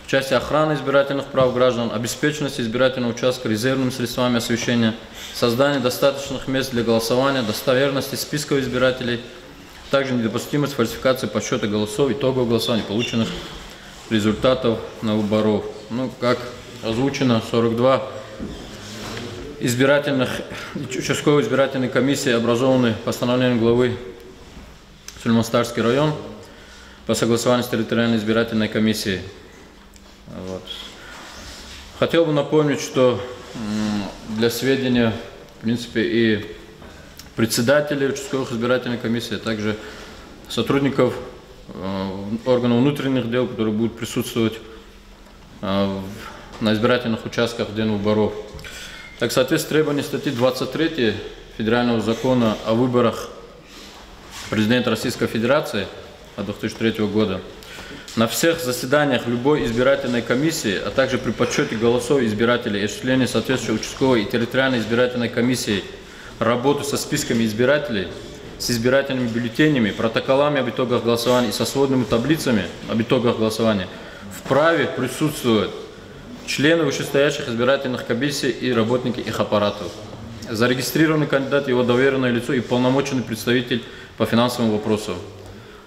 В части охраны избирательных прав граждан, обеспеченности избирательного участка резервными средствами освещения, создания достаточных мест для голосования, достоверности списков избирателей, также недопустимость фальсификации подсчета голосов, итогов голосования, полученных результатов на выборах. Ну, как озвучено, 42 участковой избирательной комиссии образованы постановлением главы Сулейман-Старский район по согласованию с территориальной избирательной комиссией. Вот. Хотел бы напомнить, что для сведения, в принципе, и председателей участковых избирательных комиссий, а также сотрудников органов внутренних дел, которые будут присутствовать на избирательных участках в день выборов. Так, в соответствии с требованием статьи 23 Федерального закона о выборах президента Российской Федерации от 2003 года, на всех заседаниях любой избирательной комиссии, а также при подсчете голосов избирателей и осуществлении соответствующей участковой и территориальной избирательной комиссии работу со списками избирателей, с избирательными бюллетенями, протоколами об итогах голосования и со сводными таблицами об итогах голосования вправе присутствуют члены вышестоящих избирательных комиссий и работники их аппаратов, зарегистрированный кандидат, его доверенное лицо и полномоченный представитель по финансовым вопросам.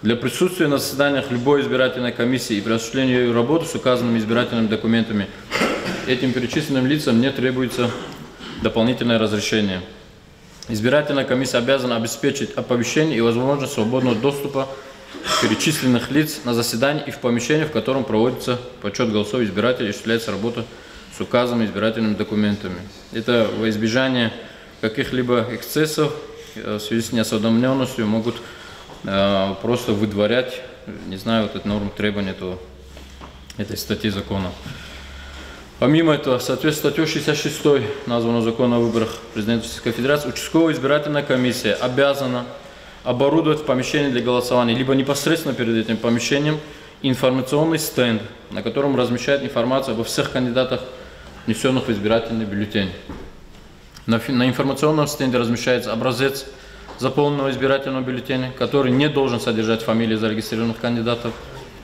Для присутствия на заседаниях любой избирательной комиссии и при осуществлении ее работы с указанными избирательными документами этим перечисленным лицам не требуется дополнительное разрешение. Избирательная комиссия обязана обеспечить оповещение и возможность свободного доступа перечисленных лиц на заседание и в помещение, в котором проводится подсчет голосов избирателей и осуществляется работа с указанными избирательными документами. Это во избежание каких-либо эксцессов в связи с неосведомленностью могут просто выдворять, не знаю, вот эту норму требования этой статьи закона. Помимо этого, в соответствии с статьей 66 названного закона о выборах президента Российской Федерации, участковая избирательная комиссия обязана оборудовать в помещении для голосования, либо непосредственно перед этим помещением информационный стенд, на котором размещает информацию обо всех кандидатах, внесенных в избирательный бюллетень. На информационном стенде размещается образец заполненного избирательного бюллетеня, который не должен содержать фамилии зарегистрированных кандидатов,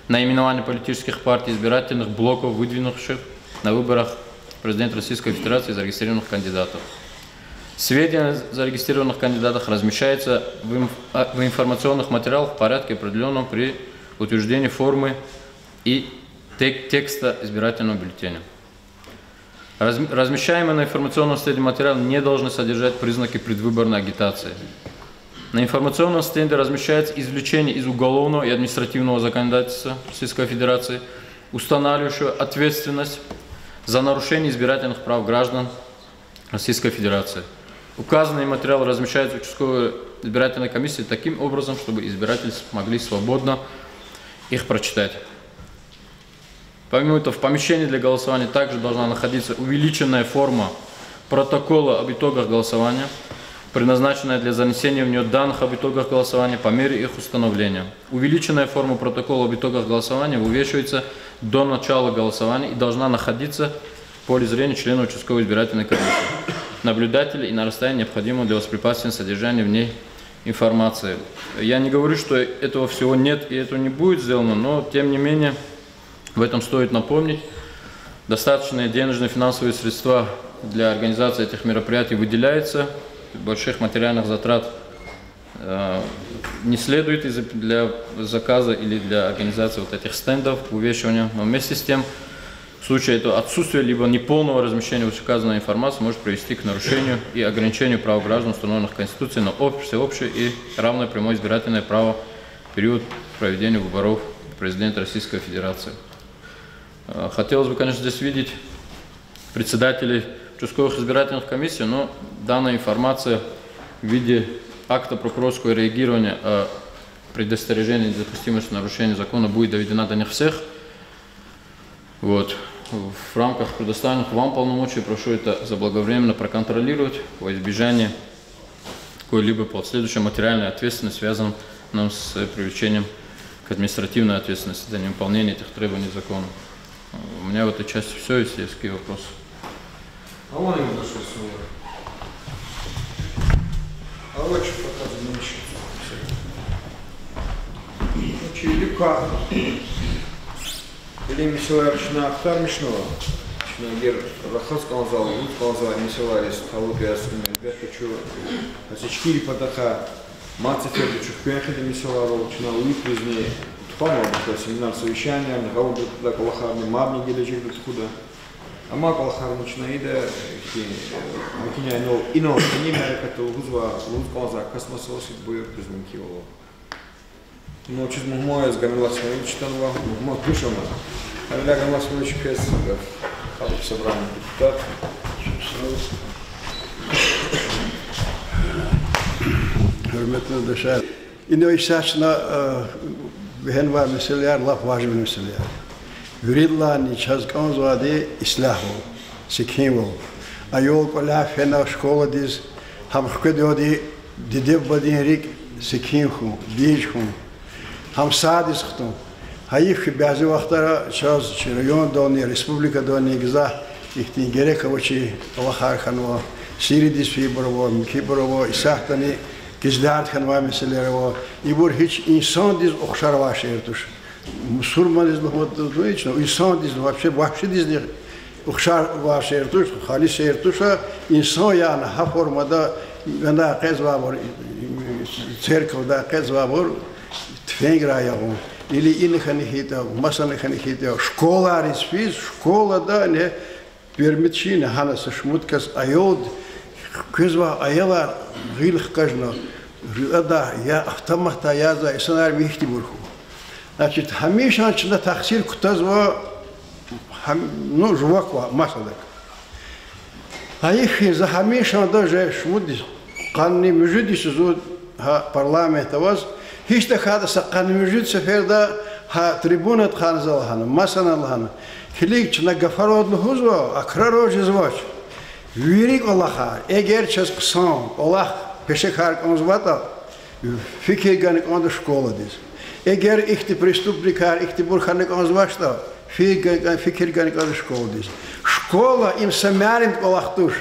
наименования политических партий, избирательных блоков, выдвинувших на выборах президента Российской Федерации зарегистрированных кандидатов. Сведения о зарегистрированных кандидатах размещаются в информационных материалах в порядке, определенном при утверждении формы и текста избирательного бюллетеня. Размещаемые на информационном стенде материалы не должны содержать признаки предвыборной агитации. На информационном стенде размещается извлечение из уголовного и административного законодательства Российской Федерации, устанавливающего ответственность за нарушение избирательных прав граждан Российской Федерации. Указанные материалы размещаются в участковой избирательной комиссии таким образом, чтобы избиратели могли свободно их прочитать. Помимо этого, в помещении для голосования также должна находиться увеличенная форма протокола об итогах голосования, предназначенная для занесения в нее данных об итогах голосования по мере их установления. Увеличенная форма протокола об итогах голосования вывешивается до начала голосования и должна находиться в поле зрения члена участковой избирательной комиссии, наблюдателя и на расстоянии, необходимого для воспрепятствия содержания в ней информации. Я не говорю, что этого всего нет и это не будет сделано, но тем не менее в этом стоит напомнить. Достаточные денежные финансовые средства для организации этих мероприятий выделяется, больших материальных затрат не следует для заказа или для организации вот этих стендов, увешивания, но вместе с тем в случае этого отсутствия либо неполного размещения вышеуказанной информации может привести к нарушению и ограничению прав граждан, установленных Конституцией, на всеобщее и равное прямое избирательное право в период проведения выборов президента Российской Федерации. Хотелось бы, конечно, здесь видеть председателей участковых избирательных комиссий, но данная информация в виде акта прокурорского реагирования о предостережении недопустимости нарушения закона будет доведена до них всех. Вот. В рамках предоставленных вам полномочий прошу это заблаговременно проконтролировать во избежание какой-либо последующей материальной ответственности, связанной с привлечением к административной ответственности за невыполнение этих требований закона. У меня в этой части все, если есть какие вопросы. А вон ему дошло снова. А вот что показывает меньше. Чилика. Или мисаларчна актар мишнова. Гер Рахас сказал, Лут сказал, мисаларис, халупиас, бехачу, асичкири патаха, мацеферду чухпехеди мисалару, чна уит признее. По-моему, семинар совещания, на кого для Калахарни, мамни гелечек до туда. А ма Калахарни чнаида, макиня ино, не меркату, гузва, Лут сказал, космососит будет признанки его. Но через мухмоя с Гамиласовым читанова, мухмот пишем, а для Гамиласового чекес, халуп собрание депутат. Hürmetli dışarı. İno işaçna behen var meseleler, laf vacib meseleler. Yuridlani çazkan zvadi islahu, sikhimu. Ayol kola fena şkola diz, ham xkediodi didev badin rik sikhimu, dijhu. Ham sadis xtum. Hayif ki bazı vaxtlara çaz rayon doni, respublika doni gizah ihtin gerek avaçi Allah harkanwa, siri diz fibrova, mikibrova, isahtani Gizlert kanva meseleleri var. İbur hiç insan diz okşar var şehirtuş. Müslüman diz lahmadığı için insan diz vahşi diz okşar var şehirtuş. Halis şehirtuşa insan yani ha formada bende kez var. Cerkovda kez var. Tüfeği rayağım. İli ini kanihita, masanı kanihita. Şkolar isfiz, şkolada ne permitçi ne hanası şmutkas ayod. Kızva ayalar gılıq kajna rüada ya ahtamahta yaza esanar mihti burhu. Значит, hamishan çında taksir kutazva no juvakva masadak. Hayih za hamishan da je şmudis qanni müjidis zud ha parlamenta vaz hiç de kadasa qanni müjid seferde ha tribunat khanzalhan masanalhan kilik çına gafarodlu huzva akraro jizvaç. Юрик Аллаха, эгер час ксан, Аллах пешекар конзвата, фикирганик он до школы дис. Эгер ихти преступникар, ихти бурханик конзвашта, фикирганик он до школы дис. Школа им самярин Аллахтуш,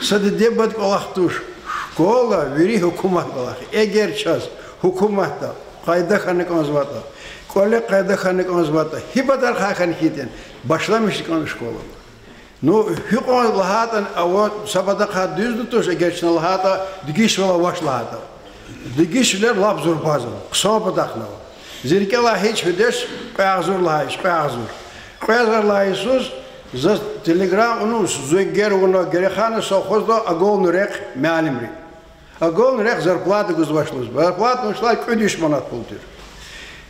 садедебат Аллахтуш. Школа вери хукумат Аллах. Эгер час хукумата, кайдаханик конзвата, коле кайдаханик конзвата, хибадар хакан хитен, башламишик он школа. Ну, хюкон лахатан, а вот сабадака düzdü toş geçen lahata, dikiş valla baş lahata. Dikişler labzur bazı, kısa badakla. Zirkela hiç hideş, payazur lahiş, payazur. Payazur lahisuz, zat telegram onu zünger onu gerekhane sokuzda agol nurek mealimri. Agol nurek zarplata guzvaşluz. Zarplata uçlar ködüş manat pultur.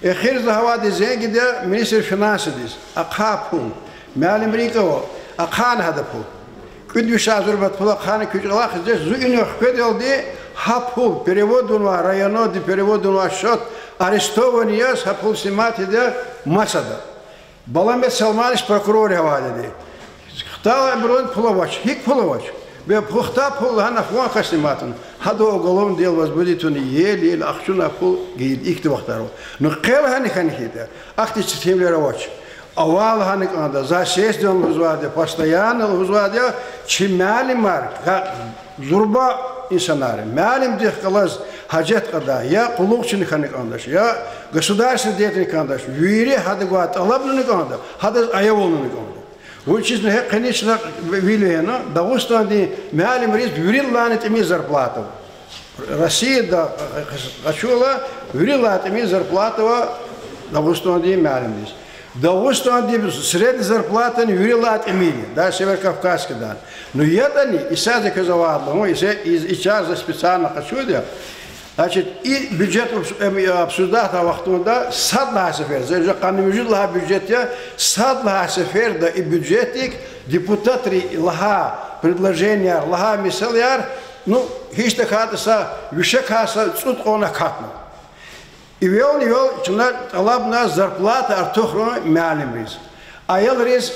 Ehir zavadi zengide minister finansı diz. Aqapun. Mealimri ko. Akan hadapul. Кудвиша зарбат пула хана куджалах здесь зуинох куделди хапул переводунва районоди переводунва счет арестования хапул снимати да масада. Баламет Салманиш прокурор явалиди. Хтала брон пуловач, хик пуловач. Бе пухта пул хана фуан хасниматун. Хадо уголовное дело возбудит он еле ахчуна пул гид их двахтару. Но кел хани ханихида. Ахти чтимлеровач. Авал ханиканда за 6 дней узваде постоянно узваде чимали мар зурба инсанары. Малим дехкалаз хаджет када. Я кулукчный ханикандаш. Я государственный деятельный кандаш. Вири хадгват алабный канда. Хадаз аяволный канда. Учись на конечно вилена. Да устранди малим рис вирил ланет ими зарплату. Россия да хачула вирил ланет ими зарплату. Да устранди малим рис. Да устранди средняя зарплата не вирила от имени, да, Северокавказский дан. Но это не, и сейчас заказывал, и сейчас специально хочу делать. Значит, и бюджет обсуждать, а вахтунда садла сефер, за же канемежит ла бюджете, садла сефер да и бюджетик, депутаты лага предложения, лага мисалияр, ну, хищта хатаса, вишекаса, цут она катна. И вел, чунар талабна зарплата артухро мялим рис. А ел рис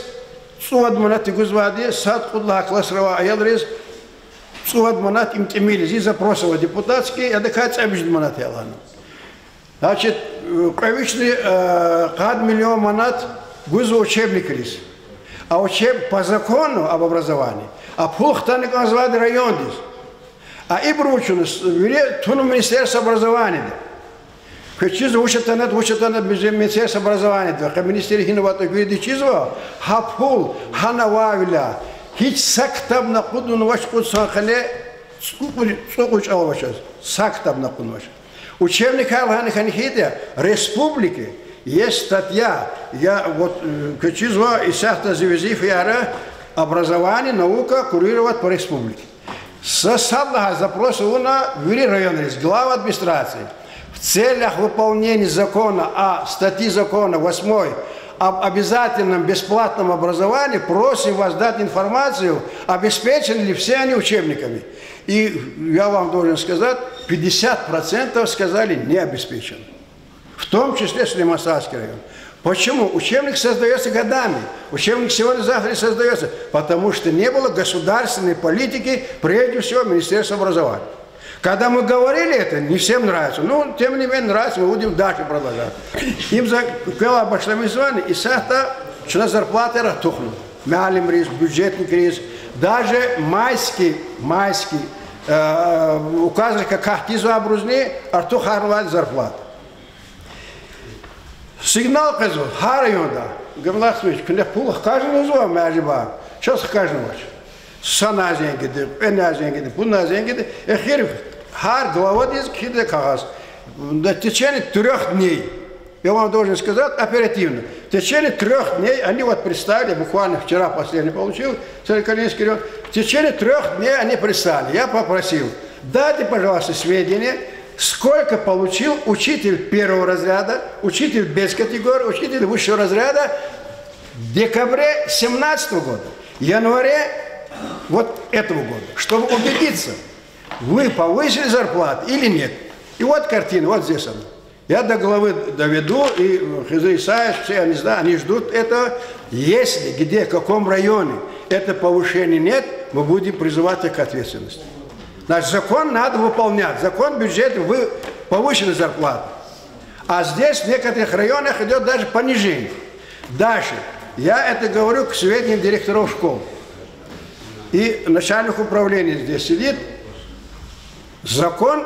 цуад манат гузвади сад кудла класрова, а ел рис цуад манат им темили. Здесь запросова депутатские, я дыхать обижд манат ялану. Значит, правительный 1 миллион манат гузу учебник рис. А учеб по закону об образовании. А пухтаник назвали район здесь. А и бручу, туну министерство образования. Чизо учат она без министерства образования. Как министерство хиновато говорит, чизо хапул ханававля. Хич сактаб на куду ваш куд санхале скуч алвашас. Сактаб на куд ваш. Учебник Алхани Ханихиде республики есть статья. Я вот чизо и сахта завезив яра образование, наука курировать по республике. Сосадного запроса на Вири район есть глава администрации. В целях выполнения закона, статьи закона 8 об обязательном бесплатном образовании просим вас дать информацию, обеспечены ли все они учебниками. И я вам должен сказать, 50% сказали не обеспечен. В том числе Сулейман-Сарский район. Почему? Учебник создается годами. Учебник сегодня-завтра создается, потому что не было государственной политики, прежде всего, Министерства образования. Когда мы говорили это, не всем нравится. Но, тем не менее, нравится, мы будем дальше продолжать. Им за кела башлами звали, и сахта, что на зарплаты ратухнут. Мялим рис, бюджетный рис. Даже майский, указывает, как ахтизу обрузни, артухарвать зарплату. Сигнал казу, харайонда. Гамлах смеч, когда пулах каждый узвал, мяжиба. Сейчас каждый ваш. Сана зенгиди, эна зенгиди, пуна зенгиди. Эхирив, хар глава дизк хиде кагаз. В течение 3 дней, я вам должен сказать оперативно, в течение 3 дней, они вот представили, буквально вчера последний получил, Царькалинский район, в течение 3 дней они представили. Я попросил, дайте, пожалуйста, сведения, сколько получил учитель 1-го разряда, учитель без категории, учитель высшего разряда в декабре 2017 года, январе вот этого года, чтобы убедиться, вы повысили зарплату или нет. И вот картина, вот здесь она. Я до головы доведу, и Хизри Исаев, все они знают, они ждут этого. Если, где, в каком районе это повышение нет, мы будем призывать их к ответственности. Значит, закон надо выполнять. Закон бюджета, вы повышены зарплаты. А здесь в некоторых районах идет даже понижение. Дальше. Я это говорю к сведениям директоров школ. И начальник управления здесь сидит. Закон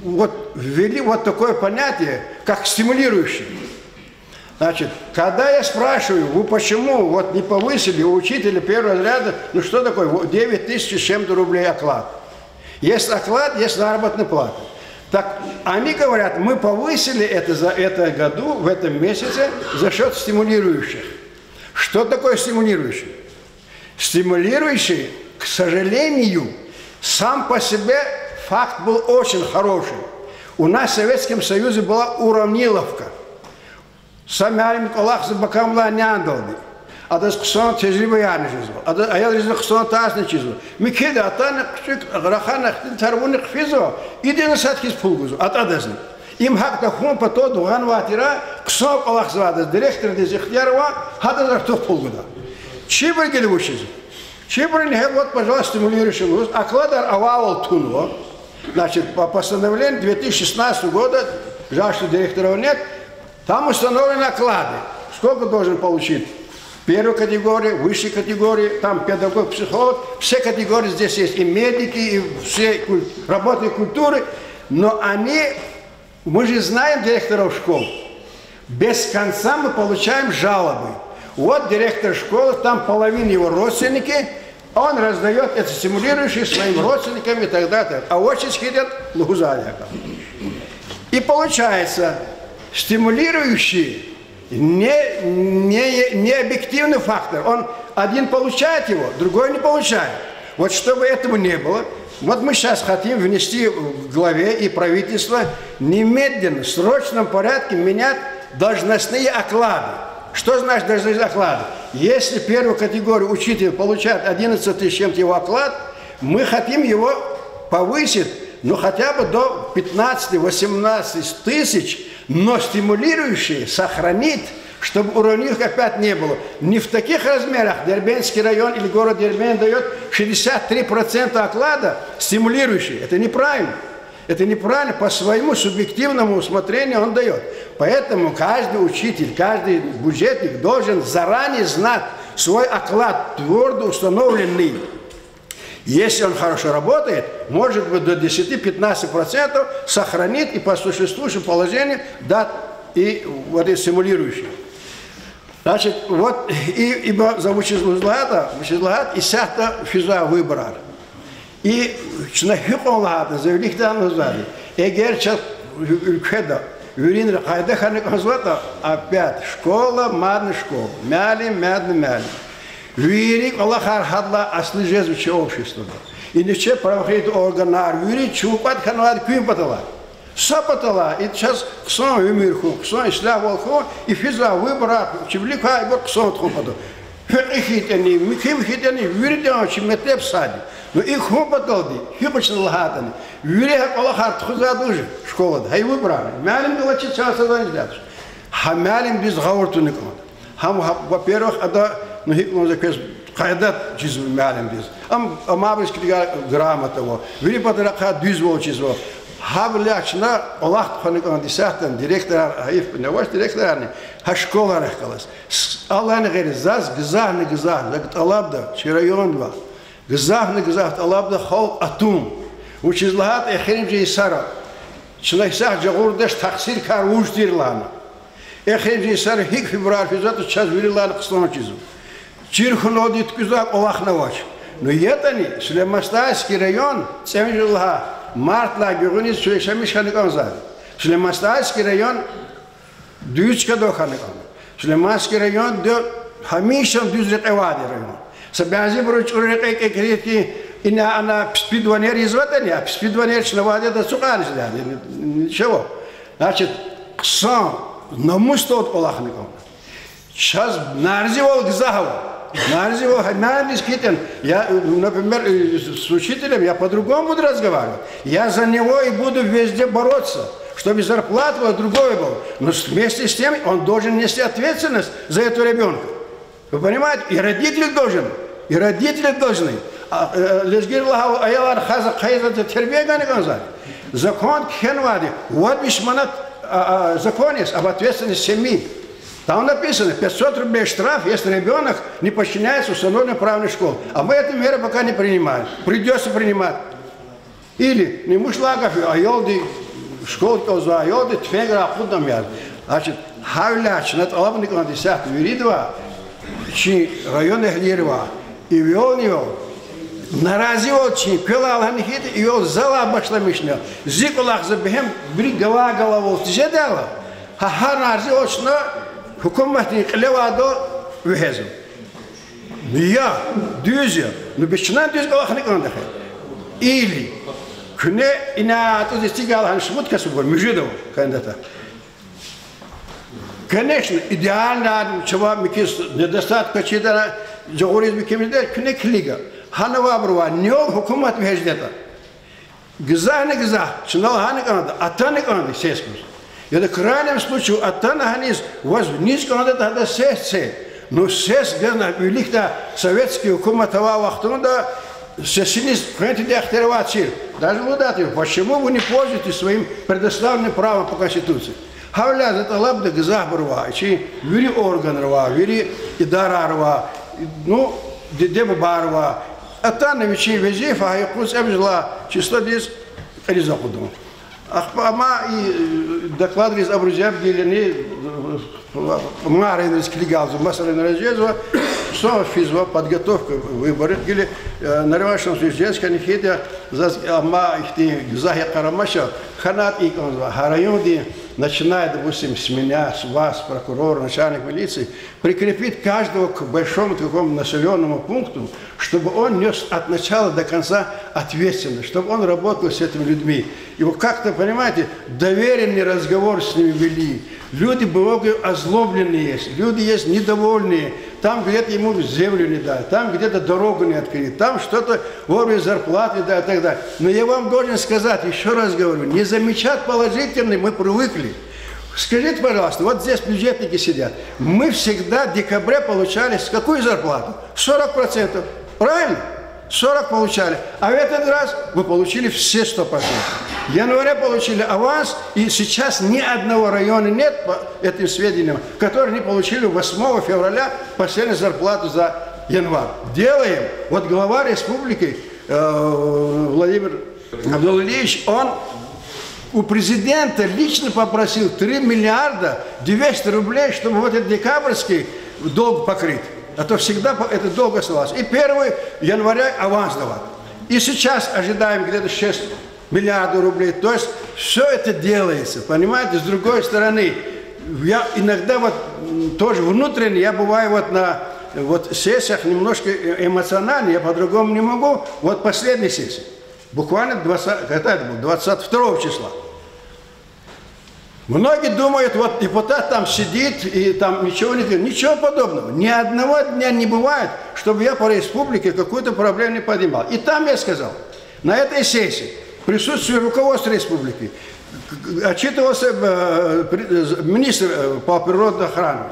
вот ввели вот такое понятие, как стимулирующий. Значит, когда я спрашиваю, вы почему вот не повысили у учителя 1-го разряда, ну что такое, 9 тысяч с чем-то рублей оклад. Есть оклад, есть заработная плата. Так они говорят, мы повысили это за это году, в этом месяце, за счет стимулирующих. Что такое стимулирующий? Стимулирующий, к сожалению, сам по себе факт был очень хороший. У нас в Советском Союзе была уравниловка. Самярим колах за бакамла не андалды. Adaz kısan tecrübe yarnıcız o. Adaz ayalızı kısan tasını çiz o. Mikide atan küçük rahan tarbunu kfiz o. İdini satkiz pulguz o. Adazın. İmhakta hum pato doğan vatira kısan Allah zvadı. Direktör diz ihtiyar var. Hadazar top pulguda. Çibir gelip uçiz. Чебрин вот, пожалуйста, стимулирующий окладар авал туно. Значит, по постановлению 2016 года, жаль, что директоров нет, там установлены оклады. Сколько должен получить? Первой категории, высшей категории, там педагог, психолог, все категории здесь есть, и медики, и все работы культуры, но они, мы же знаем директоров школ, без конца мы получаем жалобы. Вот директор школы, там половина его родственники, он раздает это стимулирующие своим родственникам и так далее. А очередь хитят лгузаляка. И получается, стимулирующий не объективный фактор. Он один получает его, другой не получает. Вот чтобы этого не было, вот мы сейчас хотим внести в главе и правительство немедленно, в срочном порядке менять должностные оклады. Что значит должностные оклады? Если первую категорию учитель получает 11 тысяч чем-то его оклад, мы хотим его повысить, ну хотя бы до 15-18 тысяч, но стимулирующие сохранить, чтобы уровневых опять не было. Не в таких размерах. Дербенский район или город Дербент дает 63% оклада стимулирующий. Это неправильно. Это неправильно, по своему субъективному усмотрению он дает. Поэтому каждый учитель, каждый бюджетник должен заранее знать свой оклад, твердо установленный. Если он хорошо работает, может быть до 10-15% сохранит и по существующему положению дать и вот эти стимулирующие. Значит, вот и за вычислат и сята физа выбора. И чнахиполата завлихтан узнали. Эгерчат ülkede ürün kayda kanık hazvata опять школа, мадна школа, мялим, мялим. Вирик Allah hadla aslı cezbçi обществото. И ниче правоохранительные органы вирик чупат канвад кüm патала. Сапатала. И сейчас ксон умирху, ксон ислам волху и физа выбора чевлика и ксон тхопаду. Хитани, миким хитани виридян чиметеп сади. Но их хопаталди, хипочно лагатани. Вирик Allah хартхузадужи школа. Хай выбрали. Мялим было сейчас занялись. Хамялим без гауртуником. Хам, во-первых, это ну хикнул заказ кайдат чиз мялим без. Амабрис грамота его. Вирик патрака düz чизво. Havlachna Allah xanikon disahtan direktor hayf ne var direktorlarni ha şkola rehkalas Allah'ın gayri zaz gızahni lakin alabda çirayon var gızahni alabda halk atum uçizlahat exirimce isara çınaysa jagurdaş taksir kar ujdirlan exirimce isara hik februar fizat çaz virillan qıstan çizu çirxunodit güzak Allah'na var no yetani Süleymanstayski rayon Semijulha Mart'la görünüz süreçlemiş kanıkan zaten. Süleymanstayski rayon düzke do kanıkan. Süleymanstayski rayon de hamishan düzrek evadi rayon. Sabazı buruç urek ekreti ina ana pspidvaner izvatan ya pspidvaner çnavadi da suqaniz yani. Şevo. Значит, kısa namustot olahnikan. Şaz narzi ol gizahov. Нарзи его, нарзи скитен. Я, например, с учителем я по-другому буду разговаривать. Я за него и буду везде бороться, чтобы зарплата была другой была. Но вместе с тем он должен нести ответственность за этого ребенка. Вы понимаете? И родители должны. Закон Хенвади. Вот мишманат закон есть об ответственности семьи. Там написано 500 рублей штраф, если ребенок не подчиняется установленной правной школе. А мы эту меру пока не принимаем. Придется принимать. Или не мушлагов, а елды, школы за елды, тфегра, ахудам яд. Значит, хавляч, над алабником 10 виридва, чи районы глирва, и вел него, наразил чи, пила алханихит, и вел зала башла мишня. Зикулах забихем, бригала голову, тжедала. Ха-ха, наразил очно, Hükümetin qilevado vühezim. Niye? Düz ya. Nübişçinden düz kalakını kandı. İli. Küne inatı istigal hanışmut kasıbır. Müjde o kandata. Конечно, идеально, чего недостатка читана, жогоризм кемидер, кнеклига. Ханова брува, нёг хукумат веждета. Гзахны гзах, чинал ханы канада, атаны канада сескус. И в крайнем случае атаны ханис, воз вниз канада тогда сесце. Но сес гана великта советский хукуматова вахтунда сесинис хэнтидяхтервачил. Даже водаты, почему вы не пользуетесь своим предоставленным правом по Конституции? Хавля за талабда гзах брува, чи вери орган рва, вери идара рва, ну, деба барва. Атаны вечи везде, фахикус обжила число здесь резакудом. Ахпама и доклад из обрузяб гелени Марин из Клигалзу, Масарин Разезова, что физва подготовка выборы гели нарывашном сюжетска нехитя за ама ихти захя карамаша ханат и конзва харайонди начинает, допустим, с меня, с вас, прокурор, начальник милиции, прикрепить каждого к большому такому населенному пункту, чтобы он нес от начала до конца ответственность, чтобы он работал с этими людьми. И вот как-то, понимаете, доверенный разговор с ними вели. Люди бывают озлобленные есть, люди есть недовольные. Там где-то ему землю не дали, там где-то дорогу не открыли, там что-то вовремя зарплаты дали и так далее. Но я вам должен сказать, еще раз говорю, не замечать положительный мы привыкли. Скажите, пожалуйста, вот здесь бюджетники сидят. Мы всегда в декабре получали какую зарплату? 40%. Правильно? 40 получали. А в этот раз вы получили все 100%. В январе получили аванс, и сейчас ни одного района нет, по этим сведениям, которые не получили 8 февраля последнюю зарплату за январь. Делаем. Вот глава республики Владимир Абдуллаевич, он у президента лично попросил 3 миллиарда 200 рублей, чтобы вот этот декабрьский долг покрыть. А то всегда это долго оставалось. И 1 января аванс давать. И сейчас ожидаем где-то 6 миллиардов рублей. То есть все это делается, понимаете, с другой стороны. Я иногда вот тоже внутренне, я бываю вот на сессиях немножко эмоционально, я по-другому не могу. Вот последняя сессия, буквально 22 числа. Многие думают, вот депутат там сидит и там ничего не делает. Ничего подобного. Ни одного дня не бывает, чтобы я по республике какую-то проблему не поднимал. И там я сказал, на этой сессии присутствие руководства республики, отчитывался министр по природной охране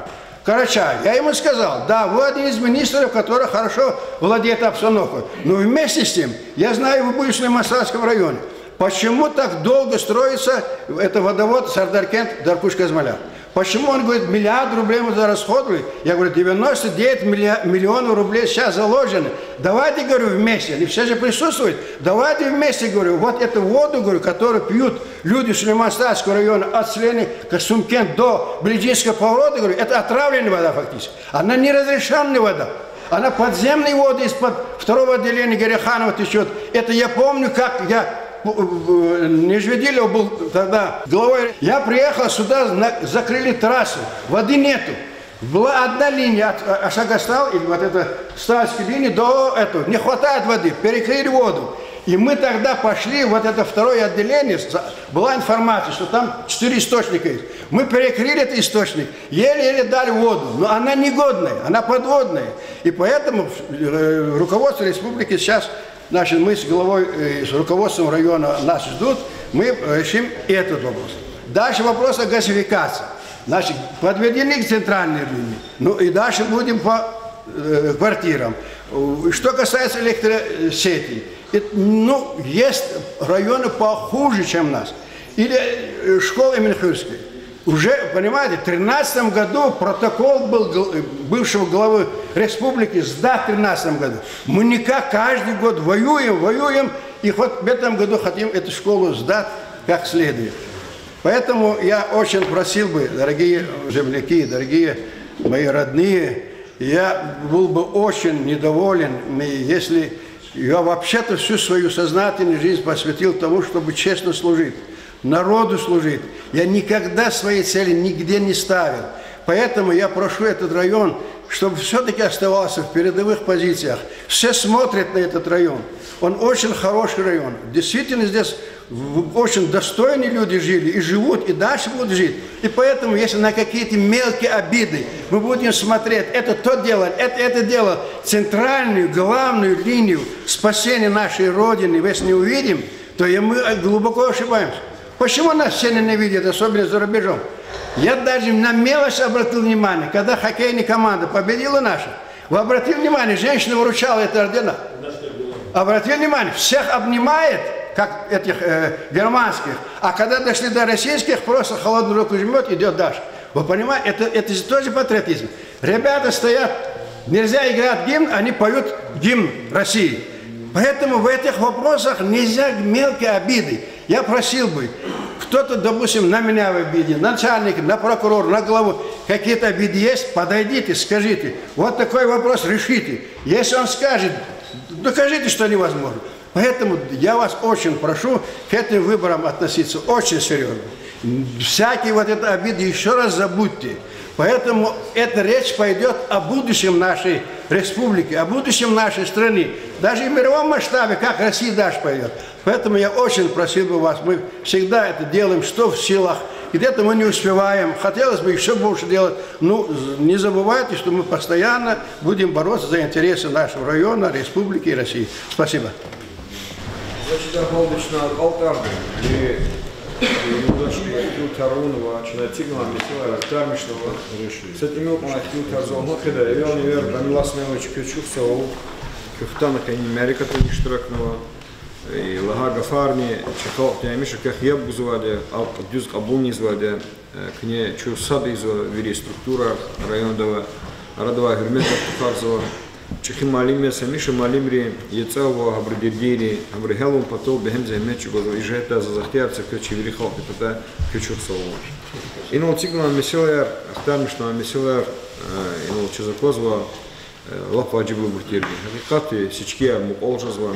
Карачаев. Я ему сказал, да, вы один из министров, который хорошо владеет обстановкой. Но вместе с тем, я знаю, вы будете в Масалском районе. Почему так долго строится это водовод Сардаркент Даркуш-Казмаляр? Почему он говорит, миллиард рублей мы зарасходовали? Я говорю, 99 миллионов рублей сейчас заложены. Давайте, говорю, вместе. Они все же присутствуют. Давайте вместе, говорю, вот эту воду, говорю, которую пьют люди Сулейман-Стальского района от Селени Касумкент до Ближинского поворота, говорю, это отравленная вода фактически. Она не разрешенная вода. Она подземные воды из-под второго отделения Горяханова течет. Это я помню, как я... Нежведилев был тогда главой. Я приехал сюда, закрыли трассу, воды нету. Была одна линия от Ашагастал, или вот эта Стальской линии до этого. Не хватает воды, перекрыли воду. И мы тогда пошли, вот это второе отделение, была информация, что там 4 источника есть. Мы перекрыли этот источник, еле-еле дали воду, но она негодная, она подводная. И поэтому руководство республики сейчас... Значит, мы с главой, с руководством района нас ждут, мы решим этот вопрос. Дальше вопрос о газификации. Значит, подведены к центральной линии, ну и дальше будем по квартирам. Что касается электросети, ну, есть районы похуже, чем нас. Или школа имени Хюрской. Уже, понимаете, в 2013 году протокол был бывшего главы республики сдан в 2013 году. Мы никак каждый год воюем, и вот в этом году хотим эту школу сдать как следует. Поэтому я очень просил бы, дорогие земляки, дорогие мои родные, я был бы очень недоволен, если я вообще-то всю свою сознательную жизнь посвятил тому, чтобы честно служить. Народу служить. Я никогда своей цели нигде не ставил. Поэтому я прошу этот район, чтобы все-таки оставался в передовых позициях. Все смотрят на этот район. Он очень хороший район. Действительно, здесь очень достойные люди жили и живут, и дальше будут жить. И поэтому, если на какие-то мелкие обиды мы будем смотреть, это то дело, это дело, центральную, главную линию спасения нашей Родины, если не увидим, то и мы глубоко ошибаемся. Почему нас все ненавидят, особенно за рубежом? Я даже на мелочь обратил внимание, когда хоккейная команда победила наша. Вы обратили внимание, женщина вручала это ордена. Обратили внимание, всех обнимает, как этих германских, а когда дошли до российских, просто холодную руку жмет, идет дальше. Вы понимаете, это же тоже патриотизм. Ребята стоят, нельзя играть гимн, они поют гимн России. Поэтому в этих вопросах нельзя мелкие обиды. Я просил бы, кто-то, допустим, на меня в обиде, начальник, на прокурора, на главу, какие-то обиды есть, подойдите, скажите, вот такой вопрос решите. Если он скажет, докажите, что невозможно. Поэтому я вас очень прошу к этим выборам относиться очень серьезно. Всякие вот эти обиды еще раз забудьте. Поэтому эта речь пойдет о будущем нашей республики, о будущем нашей страны. Даже в мировом масштабе, как Россия дальше пойдет. Поэтому я очень просил бы вас, мы всегда это делаем, что в силах. Где-то мы не успеваем, хотелось бы еще больше делать. Но не забывайте, что мы постоянно будем бороться за интересы нашего района, республики и России. Спасибо. Значит, Голдична Алтарда, и удачный Актил Тарунова, Чинатигна, Митила, Тармишного, с этим мелком Актил Тарзон, Хеда, и он, наверное, Рамилас Мелович Кючухсову, Кюхтана Канимерика Триништракнова, и Лага Гафарни, Чехал, Тямиша, как я бы звали, Дюз Абуни звали, к ней Чусады из вери структура районного, Радова Гермета Тухарзова, Чехи Малиме, Самиша Малимри, Яцава, Абридирдири, Абригелум, Патол, Бехемзе, Мечуго, и Жета, Зазахтярца, Кючевирихал, Пипата, Кючухсову. И на Тигна Месилер, Ахтармишна Месилер, и на Чезакозва, Лападжибу Буртирги. Хакикаты, Сички, Муколжазва.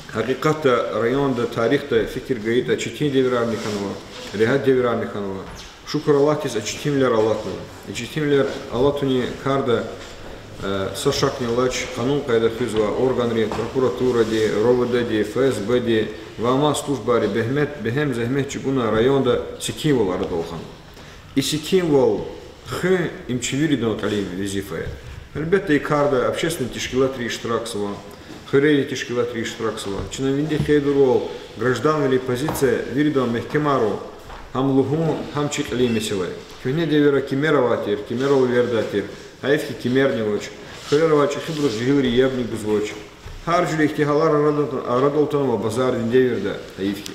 Хакиката районда тарихта фикир гаита Читин Девирар Миханова, Регат Девирар Миханова. Шукар Аллахис, Читимлер Аллаху. И Читимлер Аллатуни Карда, Сашакни Лач, Канун Кайда Хизва, органы, прокуратура, РОВД, ФСБ, Вама служба, Бехем Захмет Чигуна районда Сикимвол Ардолхан. И Сикимвол Х им Чевиридон Калим Визифе. Ребята и Карда, общественный тишкилат Риштраксова. Хореи Тишкилат Риштраксова. Чиновинде Хейдурол, граждан или позиция Виридон Мехкемару, Хам Лугу, Хам Чикли Месиле. Кюне Девера Кимероватир, Кимерол Вердатир. Аевки Кимерневич, Херевач, Хибрус Жигилри Ебни Гузвоч. Харджули Хтигалар Радолтанова, Базар Деверда, Аевки.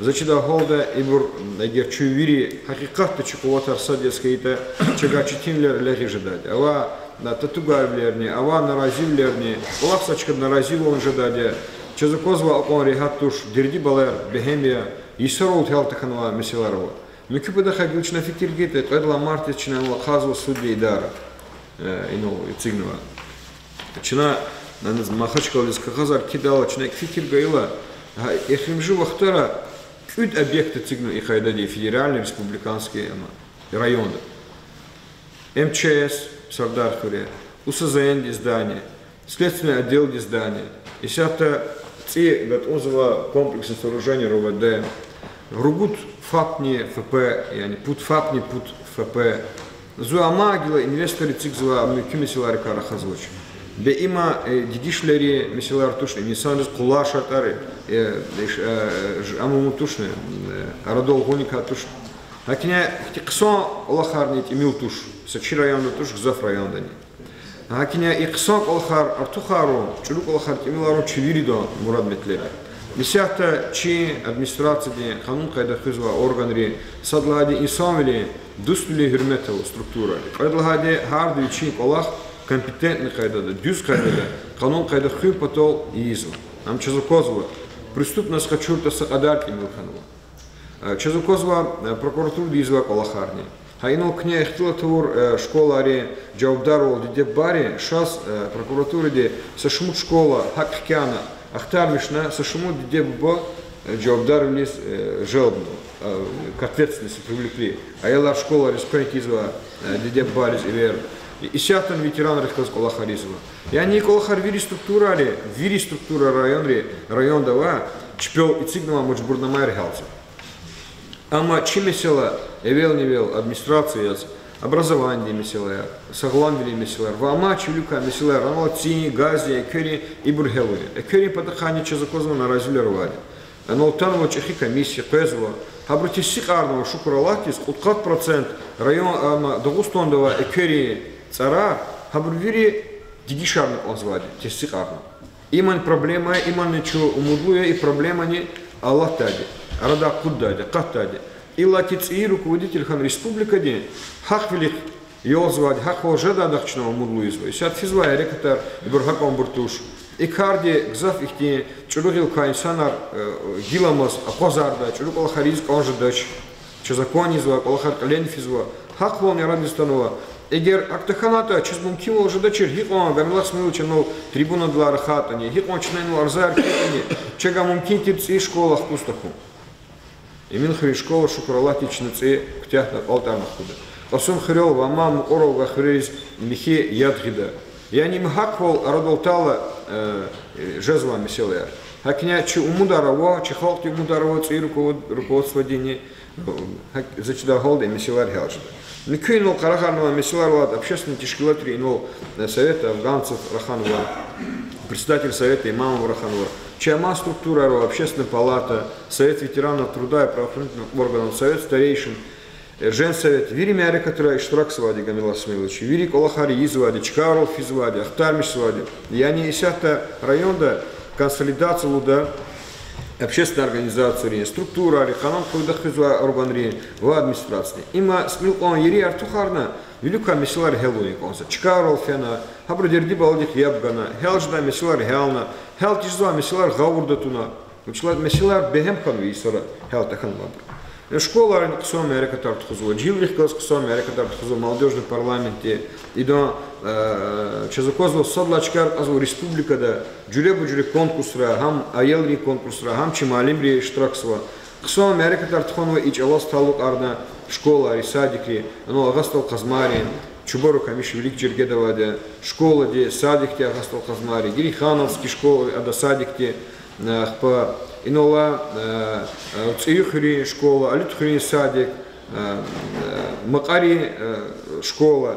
Зачида Голда, Ибур Нагерчувири, Хакикатта Чукуватар Садескаита, Чагачитинлер Лехижадать. Ава на Татугарлерни, Ава Наразивлерни, Лапсачка Наразил он жададя, Чазакозва Акон Регатуш, Дерди Балер, Бехемия, Исарол Тхалтаханова, Месиларова. Но Кюпада Хагилч на Фитиргите, Эдла Мартична Хазу Судли Дара. Цигнова. Чина Махачкал из Кахазар кидала, чина Фитир Гаила, Эхримжу Вахтара, кюд объекты Цигну и Хайдади, федеральные, республиканские районы. МЧС, Сардархуре, УСЗН здание, следственный отдел здание, и сята ЦИ Гатузова комплексное сооружение РОВД, Ругут ФАПНИ ФП, яни Пут ФАПНИ Пут ФП, Зуамагила инвесторы цикзва мюкюмисилари карахазвоч. Бе има дигишлери мисилар тушны, нисаныз кула шатары, амуму тушны, арадол гоника туш. Акиня хтиксон олахарнит имил туш, сачи районда туш, гзаф райондани. Акиня иксон олахар артухару, чулук олахар имилару чивиридо мурад метлеби. Мисята чи администрация канун кайда хызва органы садлагади инсамили дустули хирметел структура. Кайдлагади харди чи колах компетентный кайда, дюз кайда, канун кайда хым потол изва. Ам Чазукозва преступность хачурта сакадарки милханова. Чазукозва прокуратура изва колахарни. Хайнул кня ихтилатур школа ари джавдарол дидебари шас прокуратура де сашмут школа хаккяна. Ахтармишна сашуму дебба джавдар лис жалобу к ответственности привлекли. А я школа республикизва деббарис и вер и сятан ветеран рехказ колахаризма. Я не колахар вири структура район дава, чпел и цигнала мочбурнамай рехалца. Ама чимесела, эвел невел, администрация, образование месела, согланвили месела, вама чулюка месела, рамалцини, гази, экери и бургелури. Экери подахани чезакозма на разюлерваде. Но танова чехи комиссия, пезва, обрати сикарного шукуралатис, уткат процент район Дагустандова экери цара, хабрвири дигишарный озваде, те сикарно. Иман проблема, иман ничего умудлуя и проблема не Аллах тади. Рада куддаде, каттаде. Илла тици руководитель хан республика день. Хак велик йозваде, хак волжеда дахчного мудлуизва. И сят физва рекатар ибрхаком буртуш. И карди гзаф ихти чуругил кайнсанар гиламас апозарда, чуруг алхариз конжедач, чезаконизва, алхар кален физва. Хак вол не радистанова. Егер актаханата чизмум кимо ожидачир хикон гамилах смилче но трибуна для рахатани, хикон чнайну арзар китани, чега мумкин типси школах пустаху. Имин хри школа шукуралатичный ци ктях на алтарных куда. Посум хрел вамам орова хрез михе ядгида. Я не мхаквал радолтала жезва меселая. Хакня чи умударова, чи халти умударова ци руководство дини зачда голда меселар хелжда. Никинул Караханова меселар общественный тишкилатри инул совета афганцев Раханова, председатель совета имамов Раханова. ЧАМА структура, общественная палата, совет ветеранов труда и правоохранительных органов, совет старейшин, женсовет, вири мяре, которая Иштрак свади Гамила Смилович, вири Колахари извади, Чкаров извади, Ахтармиш свади. Я не исята районда консолидацию луда, общественная организация, структура, реханам кудахизва органри, в администрации. Има смилкон ери артухарна, велика меселар хелуи конса, Чкаров фена, хабрудерди балдих ябгана, хелжда меселар хелна, хел тижзва меселар гаурдатуна, учла меселар бехемхан висора, хел тахан вабр. Школа ксо Америка тартхузу, джилих ксо Америка тартхузу, молодежный парламенте, и до чезакозло содлачкар азу республика да, джуле конкурсра, хам аелри конкурсра, хам чималимри Иштираксва. Ксо Америка тартхонова ич алас талук арна школа и садики, оно агастал казмарин, чубору камиш велик джергедаваде, школа де садикте агастал казмари, гирихановский школа ада садикте, по инола цюхри школа, алютхри садик, макари школа,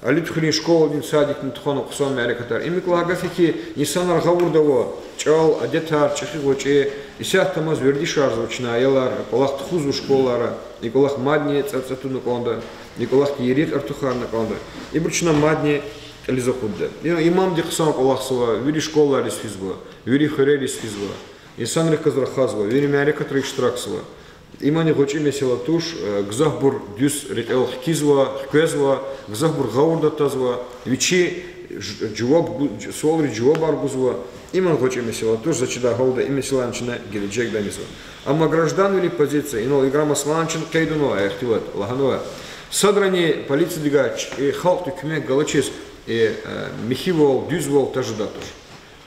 алютхри школа дин садик нитхону ксо Америка тар. Имикла гафики нисанар гавурдаво, чал адетар чехигоче, исят тамаз вердишар звучна елар, колах тхузу школара, николах мадни цацатуну конда, николах кирит артухарна конда. И бручна мадни лизахудда. Имам дихсан колахсова, вири школа рисфизва, вири хрели сфизва. Инсан рехказрахазва, вири Америка трикштраксва. Имани хочи месела туш, гзахбур дюс ретел хкизва, хквезва, гзахбур гаурда тазва, вичи джуаб солри джуаб арбузва. Иман хочи месела туш, зачида голда и месела начина гелиджек данизва. Ама граждан вели позиция, ино игра масланчин кейдуно, эхтиват, лаганова. Садрани полиция дигач, и халк тюкмек галачис, и михивол, дюзвол тажидатуш.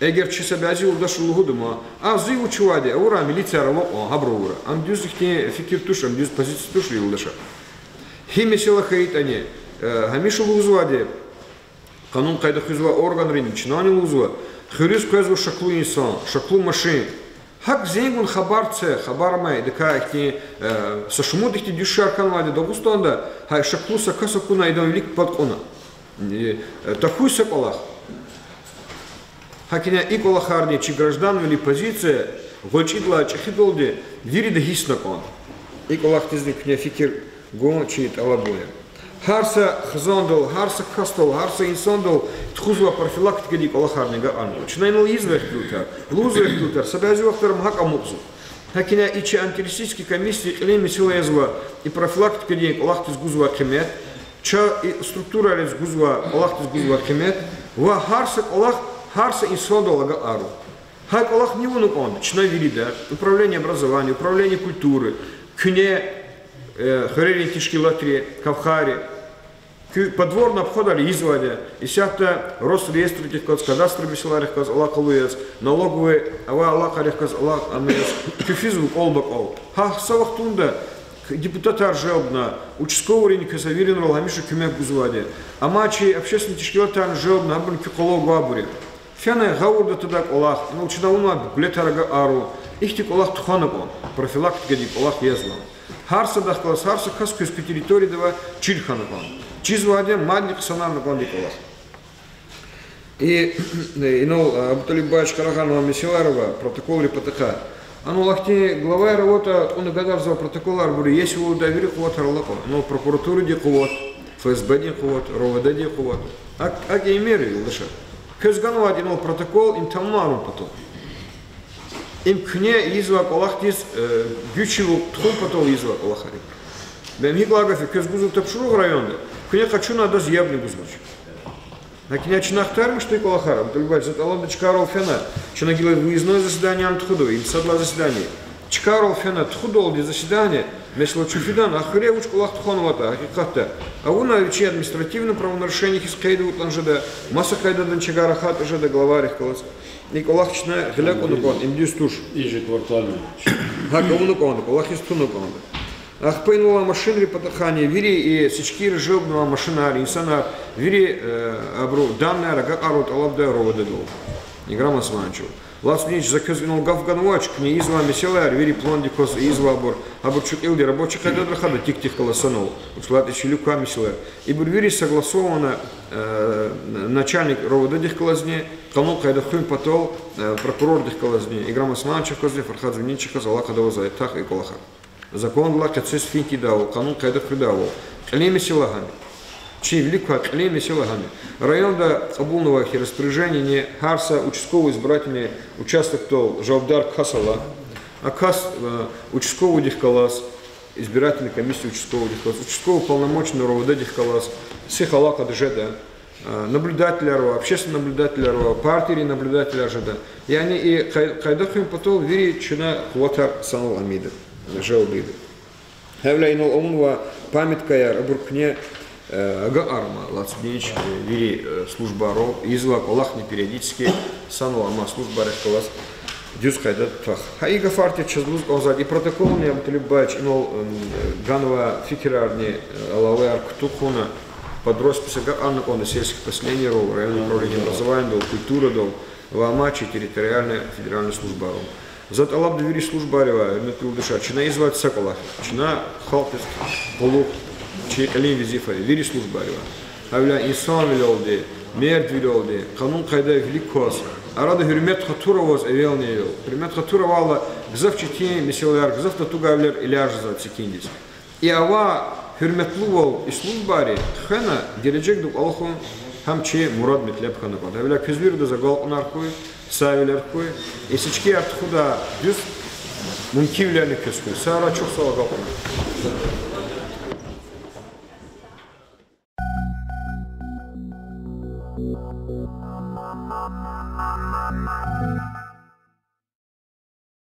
Эгер чисабязил дашул гудума, а зиву чуваде, аура милиция рало, хабрура. Ам дюз ихте фикир туш, ам дюз позиция туш лил даша. Хими села хаитане, хамишу лузваде, канун кайда хизва орган рин, чинани лузва, хирис кайзва шаклу инсан, шаклу машин. Хак зенгун хабарце, хабармай, дека ихте сашумуд ихте дюшар канваде, Дагустанда, хай шаклу сакасакуна идан велик падкона. Такой саколах. Хакиня и колахарни, чи граждан вели позиция, гочидла чехидолде, вири да хиснакон. И колах тизник не фикир гон чит алабоя. Харса хзондол, харса хастол, харса инсондол, тхузва профилактика ди колахарни га анго. Чинайнал извехтутар, лузехтутар, сабязюахтарам хакамукзу. Хакиня и чи антитеррористические комиссии, клейми силаязва и профилактика ди колах тизгузва кемет, ча и структура резгузва, колах тизгузва кемет, ва харса колах Харса и Содолага Ару. Хак Аллах не вон он, чнавирида, управление образования, управление культуры, кюне, хорели тишкилатри, кавхари, подворно обходали изводя, и сята Росреестр тихкоз, кадастр бисиларих коз, Аллах алуез, налоговые, ава Аллах алихкоз, Аллах амес, кюфизу колбак ол. Ха савах тунда, депутатар желбна, участковый рынка заверен роламишу кюмек гузваде. А мачи общественный тишкилатар желбна, абун кюколог вабуре. Фяна гаурда туда колах, научина ума глетарага ару. Ихти колах тханагон, профилактика ди колах езлам. Харса дахкалас, харса каску из территории дава чильханагон. Чизваде мадник санарнагон ди колах. И Абуталибаевич Караханова Месиларова, протокол РПТХ. Лахти глава работа, он гадал протокол арбури, если его доверил куват ралако. Но прокуратура ди куват, ФСБ ди куват, РОВД ди куват. А геймеры лиша. Кезганова один протокол, им там марун потом. Им кне изва колахтис гючиву тхум потом изва колахари. Бем хиглагафи кезгузу тапшуру в районе. Кне хочу надо зъявный гузмач. На кинячнахтарм, что и колахарам, только за Чкарол Фена, что нагило выездное заседание Антхудо, им садла заседание. Чкарол Фена Тхудол для заседания, месло Чуфидан, ахре уч колах Тхоновата, ахиката. А у на вече административно правонарушение хискайду танжада, масса кайда данчагара хата жада главарих колос. И колах чна гляку нукон, им дюстуш. Ежеквартально. Хака унукон, колах истунукон. Ах пейнула машины потахания, вири и сечки режобного машина, инсана, вири абру данная рога арут алабда роводеду. Играма сманчу. Ласнич заказвинул гавганвач, к ней изва меселар, вири плонди кос изва абор, абурчук илди рабочий кайдадра хада тик-тик колосанул, услад еще люка меселар. И бурвири согласовано начальник роводедих колозне, канул кайдахуим потол, прокурор дих колозне, играма сманчу козне, фархад звеничика, залака дава заэтах и колаха. Закон ла кацис финки дау, канун кайда придавал. Клейми силагами. Чей великого клейми силагами. Район до обулного распоряжения не харса участковый избирательный участок то Жавдар Касала, а кас участковый дихкалас, избирательной комиссии участковый дихкалас, участковый полномочный РОВД дихкалас, сихалака дежеда, наблюдателя РО, общественный наблюдатель РО, партии наблюдателя ЖД. И они и кайдахим потом вери чина хватар санал амида. Желбиды. Хевляйнул омунва памятка я рабуркне ага-арма, лацбнич, вери служба ро, изва колах не периодически, сану ама служба рехкалас, дюс хайдат тах. Хаига фарти чазлуз озад, и протокол не Абуталибаевич инол ганова фикерарни алавеар ктухуна, подросписа ага-арна конда сельских поселений ро, районное управление образования дол, культура дол, вамачи, территориальная федеральная служба ро. Зат алаб довери служба рева, метру душа, чина извать сакалах, чина халпис, полух, чи алим визифа, вери служба рева. Авля инсан вилолде, мерд вилолде, канун кайда великос, а рада хюрмет хатура воз эвел не вел. Хюрмет хатура вала гзав чити меселяр, гзав татуга авляр иляж за цикиндис. И ава хюрмет лувал и службари, хена дереджек дук алху, хамче мурад метлеп ханакот. Авля кюзвирда загал наркуй, савилеркуй, и сечки артхуда дюс мункивляли кюскуй. Сара чух салагал. Thank you.